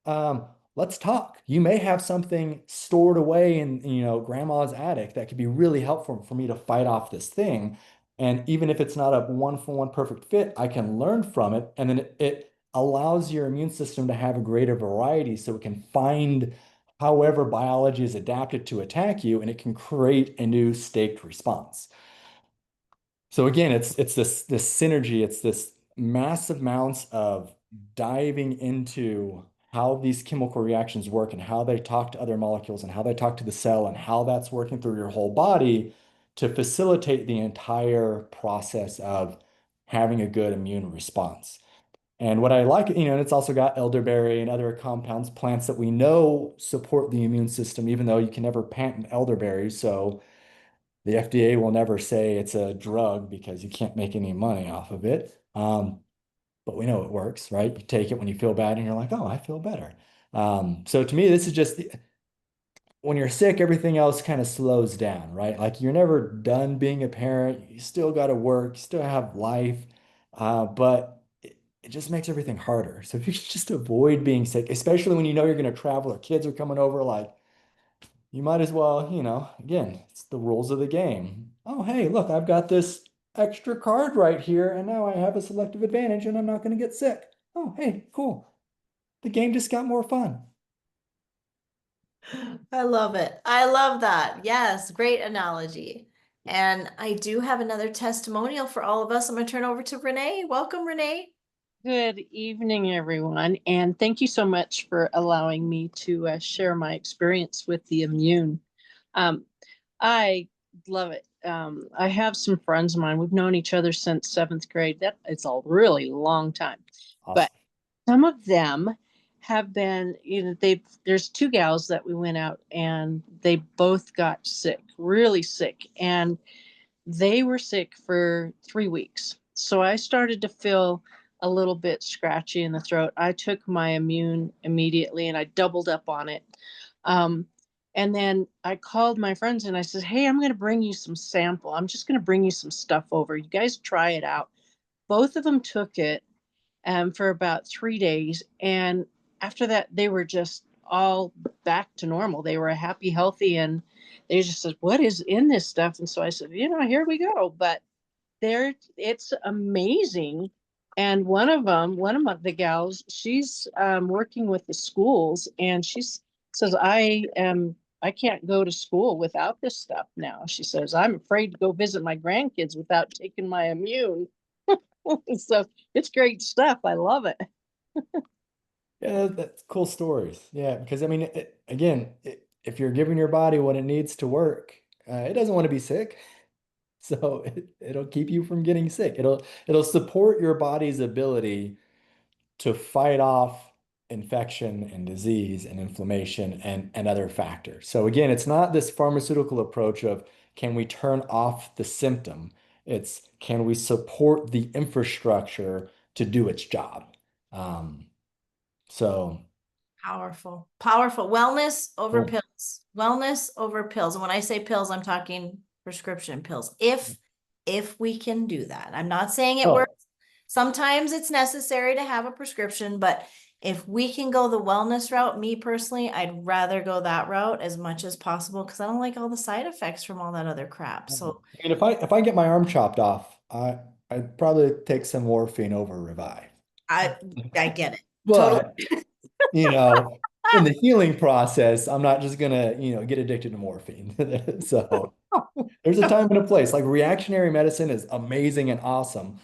um, let's talk. You may have something stored away in, grandma's attic that could be really helpful for me to fight off this thing. And even if it's not a one-for-one perfect fit, I can learn from it. And then it allows your immune system to have a greater variety so it can find however biology is adapted to attack you, and it can create a new staked response. So again, it's this synergy, it's this massive amounts of diving into how these chemical reactions work and how they talk to other molecules and how they talk to the cell and how that's working through your whole body to facilitate the entire process of having a good immune response. And what I like, and it's also got elderberry and other compounds, plants that we know support the immune system, even though you can never patent elderberry. So the FDA will never say it's a drug because you can't make any money off of it. But we know it works, right? You take it when you feel bad and you're like, oh, I feel better. So to me, this is just when you're sick, everything else kind of slows down, right? Like you're never done being a parent. You still got to work, you still have life, but it just makes everything harder. So if you just avoid being sick, especially when you know you're going to travel or kids are coming over, like you might as well, again, it's the rules of the game. Oh, hey, look, I've got this extra card right here, and now I have a selective advantage and I'm not going to get sick. Oh, hey, cool. The game just got more fun. I love it. I love that. Yes, great analogy. And I do have another testimonial for all of us. I'm going to turn over to Renee. Welcome, Renee. Good evening, everyone, and thank you so much for allowing me to share my experience with the immune. I love it. I have some friends of mine. We've known each other since 7th grade. That it's a really long time, but Awesome. some of them have been, there's two gals that we went out and they both got sick, really sick, and they were sick for 3 weeks. So I started to feel a little bit scratchy in the throat. I took my immune immediately and I doubled up on it. Um, and then I called my friends and I said, "Hey, I'm going to bring you some sample. I'm just going to bring you some stuff over. You guys try it out." Both of them took it for about 3 days. And after that, they were just all back to normal. They were happy, healthy, and they just said, "What is in this stuff?" And so I said, "Here we go." But there, it's amazing. And one of the gals, she's working with the schools, and says, I can't go to school without this stuff now. She says, "I'm afraid to go visit my grandkids without taking my immune." So it's great stuff. I love it. Yeah, that's cool stories. Yeah, because I mean, again, if you're giving your body what it needs to work, it doesn't want to be sick. So it'll keep you from getting sick. It'll support your body's ability to fight off infection and disease and inflammation and other factors. So again, it's not this pharmaceutical approach of can we turn off the symptom? It's can we support the infrastructure to do its job? Um, so Powerful, powerful. Wellness over cool. pills. Wellness over pills. And when I say pills, I'm talking prescription pills. If we can do that. I'm not saying it Oh, works. Sometimes it's necessary to have a prescription, but if we can go the wellness route, me personally, I'd rather go that route as much as possible because I don't like all the side effects from all that other crap. So I mean, if I get my arm chopped off, I'd probably take some morphine over Revive. I get it. Totally. But, you know, in the healing process, I'm not just gonna, get addicted to morphine. So there's a time and a place. Like reactionary medicine is amazing and awesome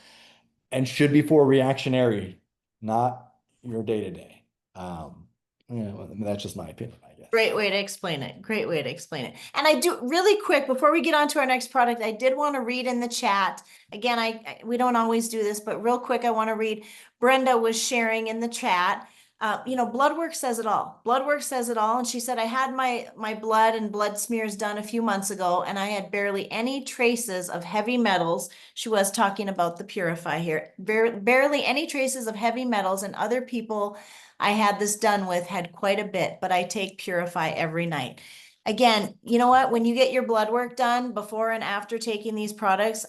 and should be for reactionary, not your day to day. That's just my opinion, I guess. Great way to explain it. Great way to explain it. And I do really quick before we get on to our next product, I did want to read in the chat. Again, we don't always do this, but real quick, I want to read. Brenda was sharing in the chat. Blood work says it all. Blood work says it all. And she said, I had my blood and blood smears done a few months ago, and I had barely any traces of heavy metals. She was talking about the Purify here. Barely any traces of heavy metals, and other people I had this done with had quite a bit, but I take Purify every night. Again, you know what? When you get your blood work done before and after taking these products,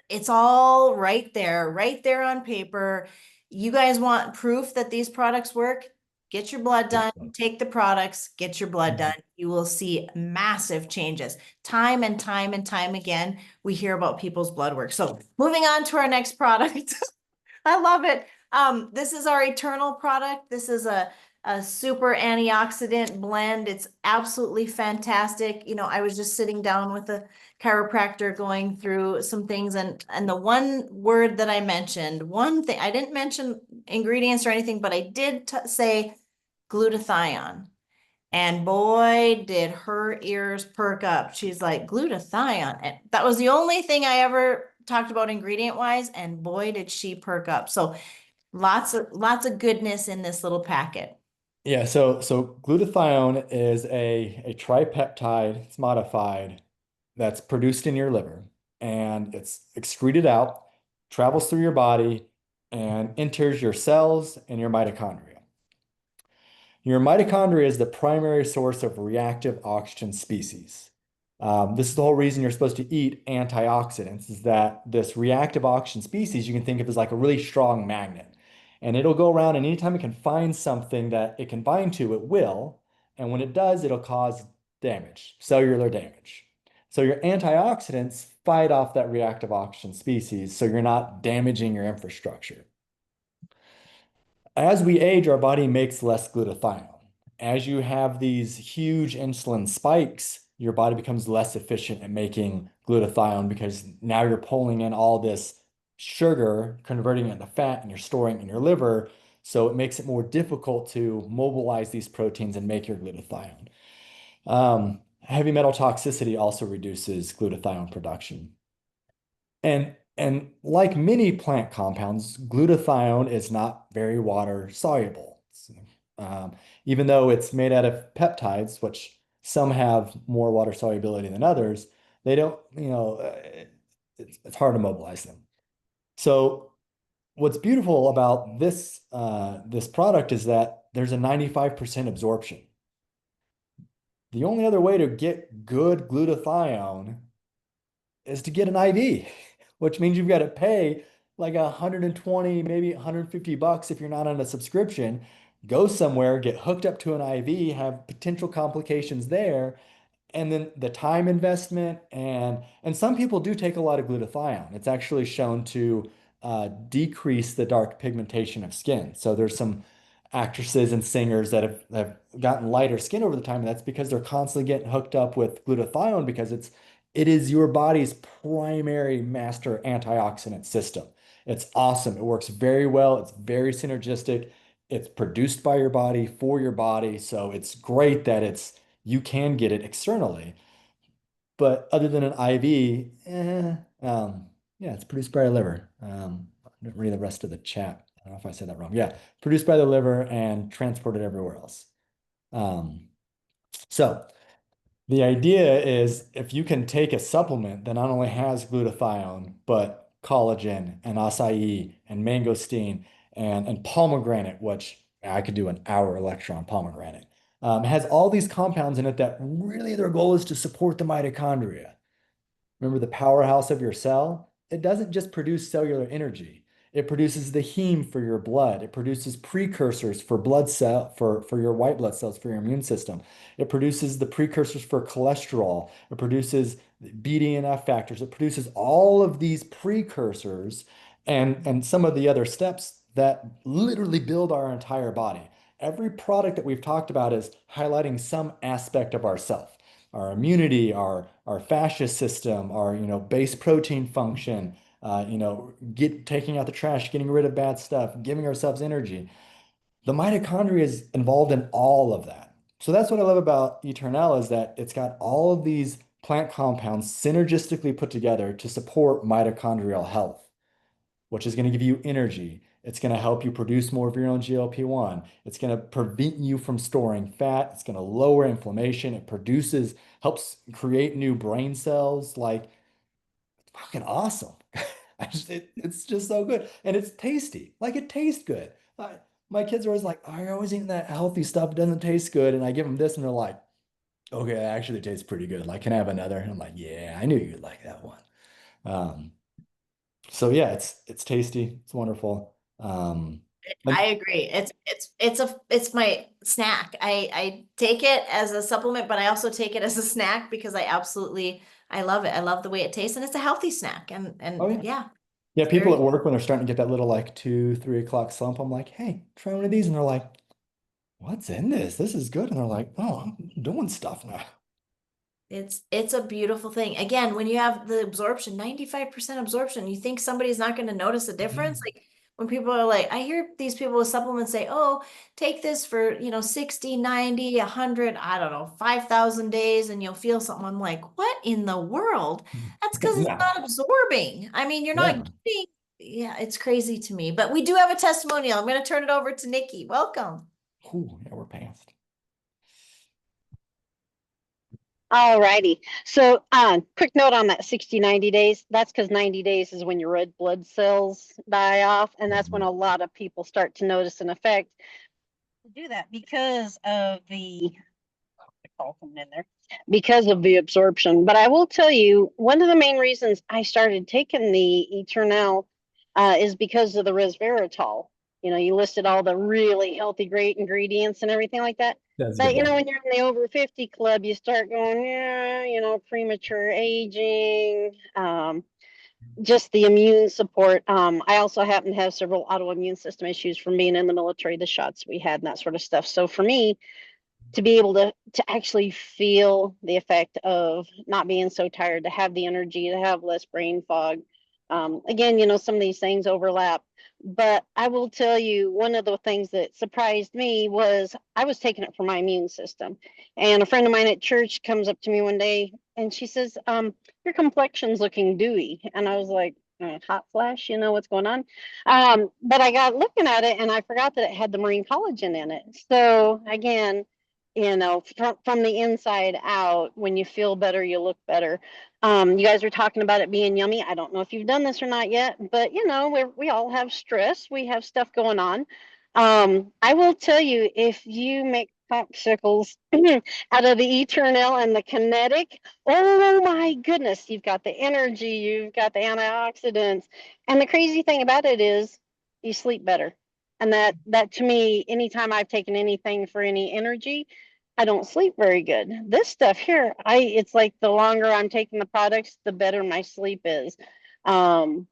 it's all right there on paper. You guys want proof that these products work? Get your blood done, take the products, get your blood done. You will see massive changes. Time and time and time again, we hear about people's blood work. So moving on to our next product. I love it. This is our Eternal product. This is a super antioxidant blend. It's absolutely fantastic. I was just sitting down with a chiropractor going through some things, and the one word that I mentioned, one thing, I didn't mention ingredients or anything, but I did say glutathione. And boy, did her ears perk up. She's like, glutathione. And that was the only thing I ever talked about ingredient wise. And boy, did she perk up. So lots of goodness in this little packet. Yeah, so glutathione is a tripeptide. It's modified that's produced in your liver, and it's excreted out, travels through your body, and enters your cells and your mitochondria. Your mitochondria is the primary source of reactive oxygen species. This is the whole reason you're supposed to eat antioxidants, is that this reactive oxygen species you can think of as like a really strong magnet. And it'll go around, and anytime it can find something that it can bind to, it will. And when it does, it'll cause damage, cellular damage. So your antioxidants fight off that reactive oxygen species, so you're not damaging your infrastructure. As we age, our body makes less glutathione. As you have these huge insulin spikes, your body becomes less efficient at making glutathione because now you're pulling in all this sugar, converting it into fat, and you're storing it in your liver. So it makes it more difficult to mobilize these proteins and make your glutathione. Heavy metal toxicity also reduces glutathione production. And like many plant compounds, glutathione is not very water soluble. Um, Even though it's made out of peptides, which some have more water solubility than others, they don't, it's hard to mobilize them. So what's beautiful about this product is that there's a 95% absorption. The only other way to get good glutathione is to get an IV, which means you've got to pay like 120, maybe 150 bucks if you're not on a subscription. Go somewhere, get hooked up to an IV, have potential complications there, and then the time investment and some people do take a lot of glutathione. It's actually shown to decrease the dark pigmentation of skin. So there's some actresses and singers that have gotten lighter skin over the time, and that's because they're constantly getting hooked up with glutathione because it is your body's primary master antioxidant system. It's awesome. It works very well. It's very synergistic. It's produced by your body for your body. So it's great that you can get it externally. But other than an IV, yeah, it's produced by our liver. I didn't read the rest of the chat. I don't know if I said that wrong. Yeah, produced by the liver and transported everywhere else. So the idea is if you can take a supplement that not only has glutathione, but collagen and acai and mangosteen and pomegranate, which I could do an hour lecture on pomegranate, has all these compounds in it that really their goal is to support the mitochondria. Remember the powerhouse of your cell? It doesn't just produce cellular energy. It produces the heme for your blood. It produces precursors for blood cell for your white blood cells for your immune system. It produces the precursors for cholesterol. It produces BDNF factors. It produces all of these precursors and some of the other steps that literally build our entire body. Every product that we've talked about is highlighting some aspect of ourself, our immunity, our fascia system, our base protein function, taking out the trash, getting rid of bad stuff, giving ourselves energy. The mitochondria is involved in all of that. So that's what I love about Eternel is that it's got all of these plant compounds synergistically put together to support mitochondrial health, which is going to give you energy. It's going to help you produce more of your own GLP-1. It's going to prevent you from storing fat. It's going to lower inflammation. It helps create new brain cells. Like, it's fucking awesome. It's just so good. And it's tasty. Like, it tastes good. My kids are always like, oh, you're always eating that healthy stuff. It doesn't taste good. And I give them this and they're like, okay, that actually tastes pretty good. Like, can I have another? And I'm like, yeah, I knew you'd like that one. Um, so yeah, it's tasty. It's wonderful. I And agree. It's my snack. I take it as a supplement, but I also take it as a snack because I love it. I love the way it tastes, and it's a healthy snack. And oh and yeah. yeah, Yeah, it's people very at work when they're starting to get that little like 2, 3 o'clock slump, I'm like, hey, try one of these. And they're like, what's in this? This is good. And they're like, oh, I'm doing stuff now. It's a beautiful thing. Again, when you have the absorption, 95% absorption, you think somebody's not going to notice a difference? Yeah. Like when people are like, I hear these people with supplements say, oh, take this for, 60, 90, 100, I don't know, 5,000 days and you'll feel something. I'm like, what in the world? That's because it's No. not absorbing. I mean, you're not Yeah. getting, yeah, it's crazy to me. But we do have a testimonial. I'm going to turn it over to Nikki. Welcome. Ooh, yeah, we're past. All righty. So, quick note on that 60, 90 days. That's because 90 days is when your red blood cells die off. And that's when a lot of people start to notice an effect. To do that because of the call coming in there, because of the absorption. But I will tell you, one of the main reasons I started taking the Eternal is because of the resveratrol. You listed all the really healthy, great ingredients and everything like that. That's a But good one. when you're in the over 50 club, you start going, yeah, premature aging, just the immune support. I also happen to have several autoimmune system issues from being in the military, the shots we had, and that sort of stuff. So for me, to be able to actually feel the effect of not being so tired, to have the energy, to have less brain fog. Again, some of these things overlap. But I will tell you, one of the things that surprised me was I was taking it for my immune system. And a friend of mine at church comes up to me one day and she says, your complexion's looking dewy. And I was like, hot flash, what's going on? But I got looking at it and I forgot that it had the marine collagen in it. So again, from the inside out, when you feel better, you look better. You guys are talking about it being yummy. I don't know if you've done this or not yet, but we all have stress. We have stuff going on. I will tell you, if you make popsicles out of the Eternal and the kinetic, oh my goodness, you've got the energy, you've got the antioxidants. And the crazy thing about it is you sleep better. And that to me, anytime I've taken anything for any energy, I don't sleep very good. This stuff here, it's like the longer I'm taking the products, the better my sleep is. Um,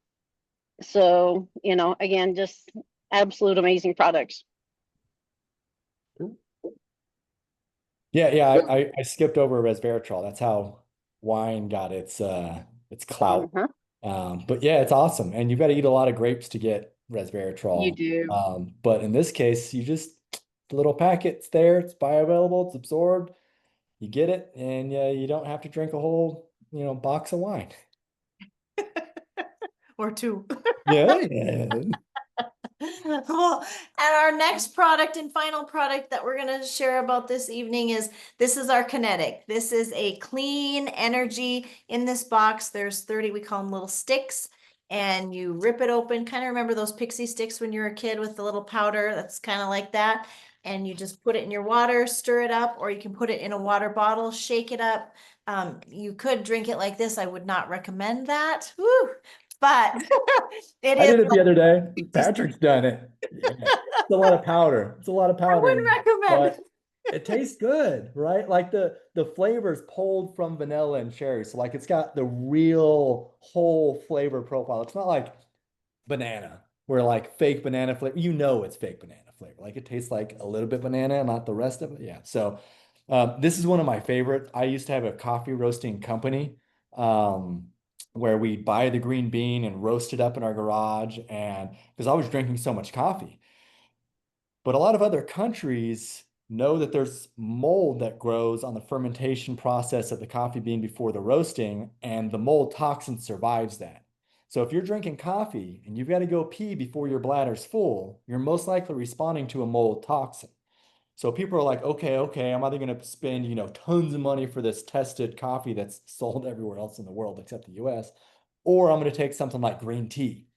so, again, just absolute amazing products. Yeah, I skipped over resveratrol. That's how wine got its clout. Uh-huh. But yeah, it's awesome. And you've got to eat a lot of grapes to get You resveratrol. do. But in this case, the little packet's there, it's bioavailable, it's absorbed, you get it, and yeah, you don't have to drink a whole, box of wine. Or two. Yeah. Yeah. Well, and our next product and final product that we're going to share about this evening this is our kinetic. This is a clean energy in this box. There's 30, we call them little sticks, and you rip it open. Kind of remember those pixie sticks when you were a kid with the little powder? That's kind of like that. And you just put it in your water, stir it up, or you can put it in a water bottle, shake it up. You could drink it like this. I would not recommend that. Woo! But it I is did it the like other day. 50 Patrick's done it. Yeah. It's a lot of powder. It's a lot of I powder, wouldn't recommend. but it tastes good, right? Like the flavors pulled from vanilla and cherry. So like it's got the real whole flavor profile. It's not like banana, where like fake banana flavor, you know it's fake banana flavor. Like it tastes like a little bit banana, not the rest of it. Yeah. So this is one of my favorite. I used to have a coffee roasting company where we buy the green bean and roast it up in our garage, and because I was drinking so much coffee. But a lot of other countries know that there's mold that grows on the fermentation process of the coffee bean before the roasting, and the mold toxin survives that. So if you're drinking coffee and you've got to go pee before your bladder's full, you're most likely responding to a mold toxin. So people are like, okay, I'm either going to spend, tons of money for this tested coffee that's sold everywhere else in the world except the US, or I'm going to take something like green tea.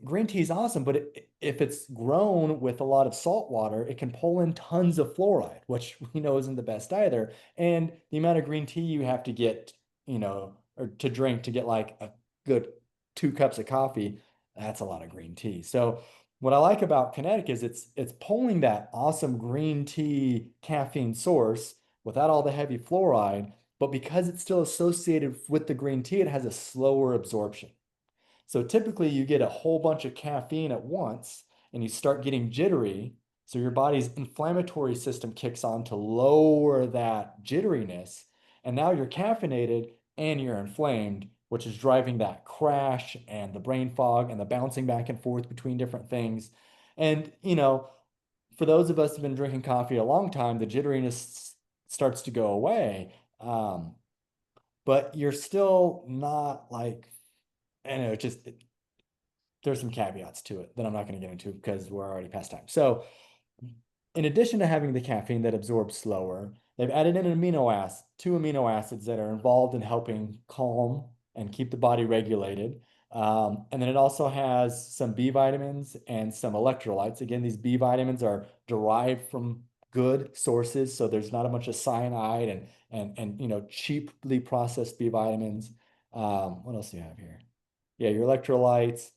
Green tea is awesome, but if it's grown with a lot of salt water, it can pull in tons of fluoride, which we know isn't the best either. And the amount of green tea you have to get, or to drink to get like a good 2 cups of coffee, that's a lot of green tea. So what I like about Kinetic is it's pulling that awesome green tea caffeine source without all the heavy fluoride, but because it's still associated with the green tea, it has a slower absorption. So typically you get a whole bunch of caffeine at once and you start getting jittery. So your body's inflammatory system kicks on to lower that jitteriness. And now you're caffeinated and you're inflamed, which is driving that crash and the brain fog and the bouncing back and forth between different things. And, for those of us who've been drinking coffee a long time, the jitteriness starts to go away. But you're still not like, I know, there's some caveats to it that I'm not going to get into because we're already past time. So in addition to having the caffeine that absorbs slower, they've added in two amino acids that are involved in helping calm and keep the body regulated. And then it also has some B vitamins and some electrolytes. Again, these B vitamins are derived from good sources, so there's not a bunch of cyanide and cheaply processed B vitamins. What else do you have here? Yeah, your electrolytes.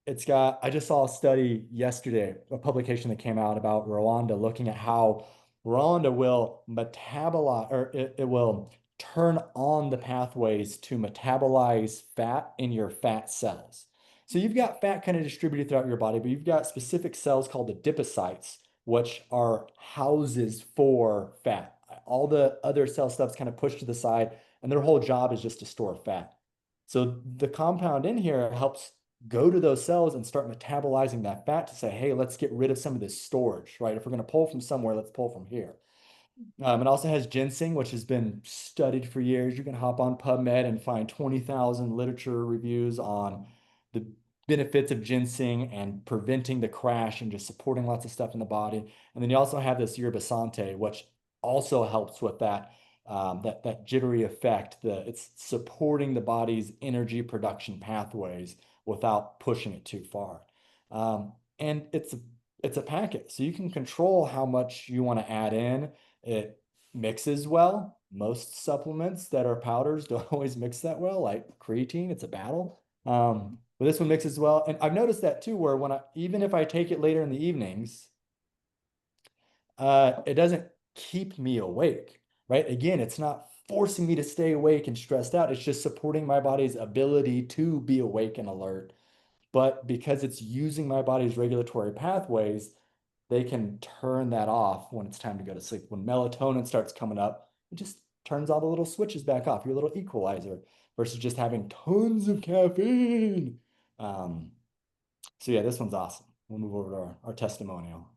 I just saw a study yesterday, a publication that came out about Rwanda, looking at how Rwanda will metabolize, or it will turn on the pathways to metabolize fat in your fat cells. So you've got fat kind of distributed throughout your body, but you've got specific cells called the adipocytes, which are houses for fat. All the other cell stuff's kind of pushed to the side, and their whole job is just to store fat. So the compound in here helps go to those cells and start metabolizing that fat to say, hey, let's get rid of some of this storage, right? If we're going to pull from somewhere, let's pull from here. It also has ginseng, which has been studied for years. You can hop on PubMed and find 20,000 literature reviews on the benefits of ginseng and preventing the crash and just supporting lots of stuff in the body. And then you also have this yerba sante, which also helps with that jittery effect. It's supporting the body's energy production pathways without pushing it too far. And it's a packet, so you can control how much you want to add in. It mixes well. Most supplements that are powders don't always mix that well, like creatine, it's a battle. But this one mixes well. And I've noticed that too, where even if I take it later in the evenings, it doesn't keep me awake, right? Again, it's not forcing me to stay awake and stressed out. It's just supporting my body's ability to be awake and alert. But because it's using my body's regulatory pathways, they can turn that off when it's time to go to sleep. When melatonin starts coming up, it just turns all the little switches back off, your little equalizer, versus just having tons of caffeine. So yeah, this one's awesome. We'll move over to our testimonial.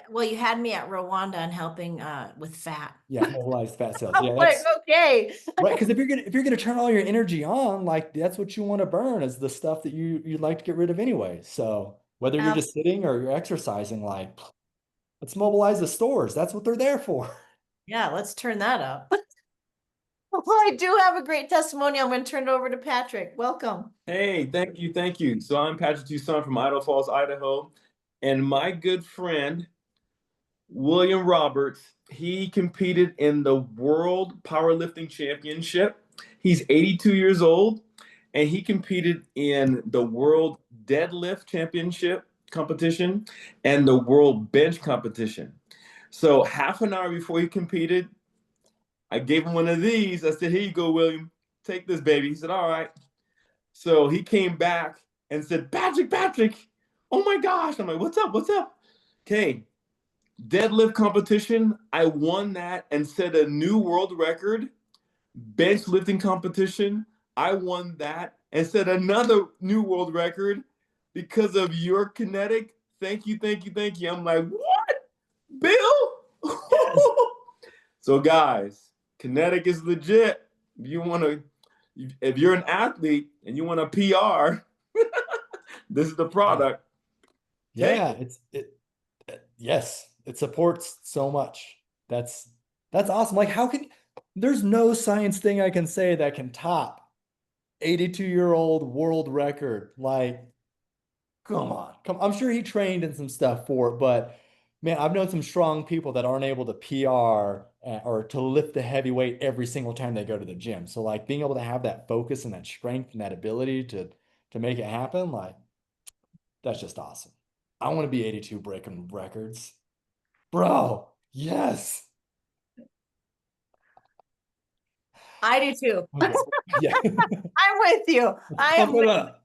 Well, you had me at Rwanda and helping with fat. Yeah, mobilized fat cells. Yeah, I'm like, that's okay. right. Because if you're gonna turn all your energy on, like that's what you want to burn is the stuff that you'd like to get rid of anyway. So whether you're just sitting or you're exercising, like let's mobilize the stores. That's what they're there for. Yeah, let's turn that up. Well, I do have a great testimony. I'm going to turn it over to Patrick. Welcome. Hey, thank you, thank you. So I'm Patrick Tucson from Idaho Falls, Idaho, and my good friend William Roberts, he competed in the World Powerlifting Championship. He's 82 years old, and he competed in the World Deadlift Championship competition and the World Bench competition. So half an hour before he competed, I gave him one of these. I said, "Here you go, William. Take this, baby." He said, "All right." So he came back and said, Patrick, Oh my gosh. I'm like, what's up? What's up? Okay. Deadlift competition. I won that and set a new world record. Bench lifting competition. I won that and set another new world record because of your kinetic. Thank you, thank you, thank you. I'm like, what? Bill? Yes. So guys, kinetic is legit. If you want to, if you're an athlete and you want a PR, this is the product. Yeah, yes, it supports so much. That's awesome. Like there's no science thing I can say that can top 82-year-old world record. Like, come on. I'm sure he trained in some stuff for it, but man, I've known some strong people that aren't able to PR or to lift the heavy weight every single time they go to the gym. So like being able to have that focus and that strength and that ability to make it happen, like that's just awesome. I want to be 82 breaking records. Bro, yes. I do too. Okay. Yeah. I'm with you. I am Pump it with up.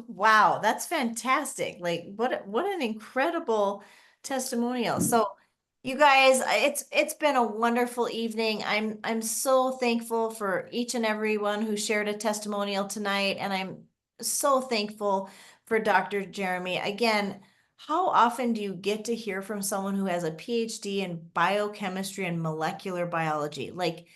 Wow, that's fantastic. Like what an incredible testimonial. So you guys, it's been a wonderful evening. I'm so thankful for each and every one who shared a testimonial tonight, and I'm so thankful for Dr. Jeremy. Again, how often do you get to hear from someone who has a PhD in biochemistry and molecular biology? Like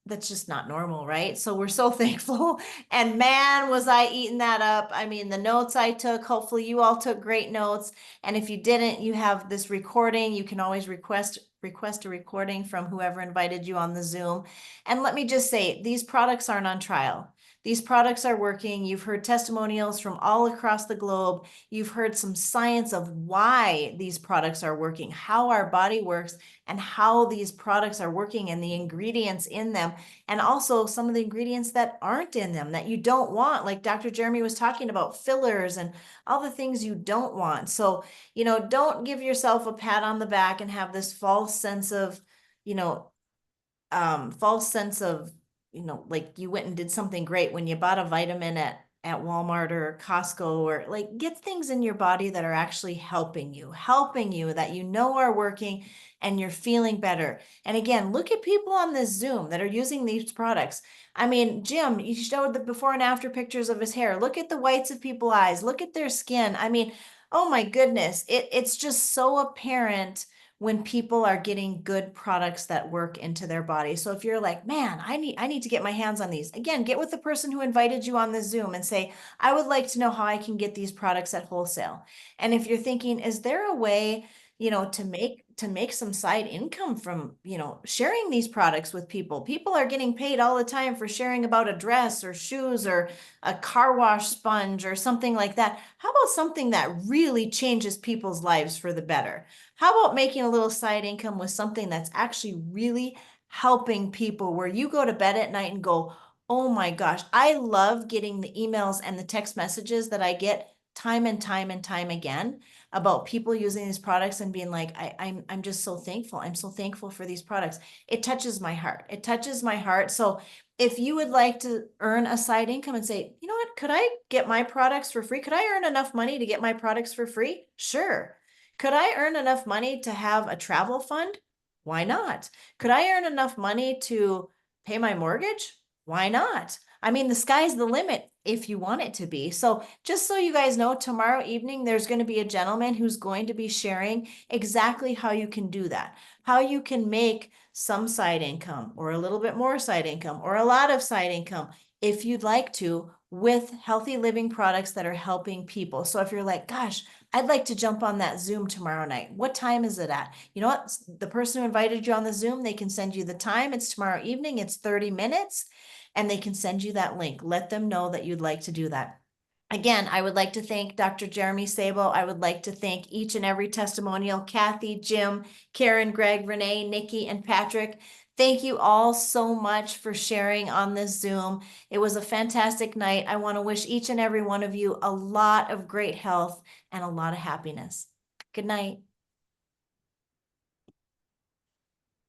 that's just not normal, right? So we're so thankful. And man, was I eating that up. I mean, the notes I took, hopefully you all took great notes. And if you didn't, you have this recording. You can always request a recording from whoever invited you on the Zoom. And let me just say, these products aren't on trial. These products are working. You've heard testimonials from all across the globe. You've heard some science of why these products are working, how our body works, and how these products are working and the ingredients in them, and also some of the ingredients that aren't in them that you don't want, like Dr. Jeremy was talking about, fillers and all the things you don't want. So, don't give yourself a pat on the back and have this false sense of, you know, false sense of, like you went and did something great when you bought a vitamin at Walmart or Costco, or like get things in your body that are actually helping you that are working, and you're feeling better. And again, look at people on this Zoom that are using these products. I mean, Jim, you showed the before and after pictures of his hair. Look at the whites of people's eyes. Look at their skin. I mean, oh my goodness, it's just so apparent when people are getting good products that work into their body. So if you're like, man, I need to get my hands on these, again, get with the person who invited you on the Zoom and say, I would like to know how I can get these products at wholesale. And if you're thinking, is there a way, to make some side income from, sharing these products with people? People are getting paid all the time for sharing about a dress or shoes or a car wash sponge or something like that. How about something that really changes people's lives for the better? How about making a little side income with something that's actually really helping people, where you go to bed at night and go, oh my gosh, I love getting the emails and the text messages that I get time and time and time again about people using these products and being like, I'm just so thankful. I'm so thankful for these products. It touches my heart. It touches my heart. So if you would like to earn a side income and say, you know what, could I get my products for free? Could I earn enough money to get my products for free? Sure. Could I earn enough money to have a travel fund? Why not? Could I earn enough money to pay my mortgage? Why not? I mean, the sky's the limit if you want it to be. So just so you guys know, tomorrow evening, there's going to be a gentleman who's going to be sharing exactly how you can do that, how you can make some side income or a little bit more side income or a lot of side income if you'd like to, with healthy living products that are helping people. So if you're like, gosh, I'd like to jump on that Zoom tomorrow night. What time is it at? You know what? The person who invited you on the Zoom, they can send you the time. It's tomorrow evening. It's 30 minutes, and they can send you that link. Let them know that you'd like to do that. Again, I would like to thank Dr. Jeremy Sabo. I would like to thank each and every testimonial, Kathy, Jim, Karen, Greg, Renee, Nikki, and Patrick. Thank you all so much for sharing on this Zoom. It was a fantastic night. I want to wish each and every one of you a lot of great health and a lot of happiness. Good night.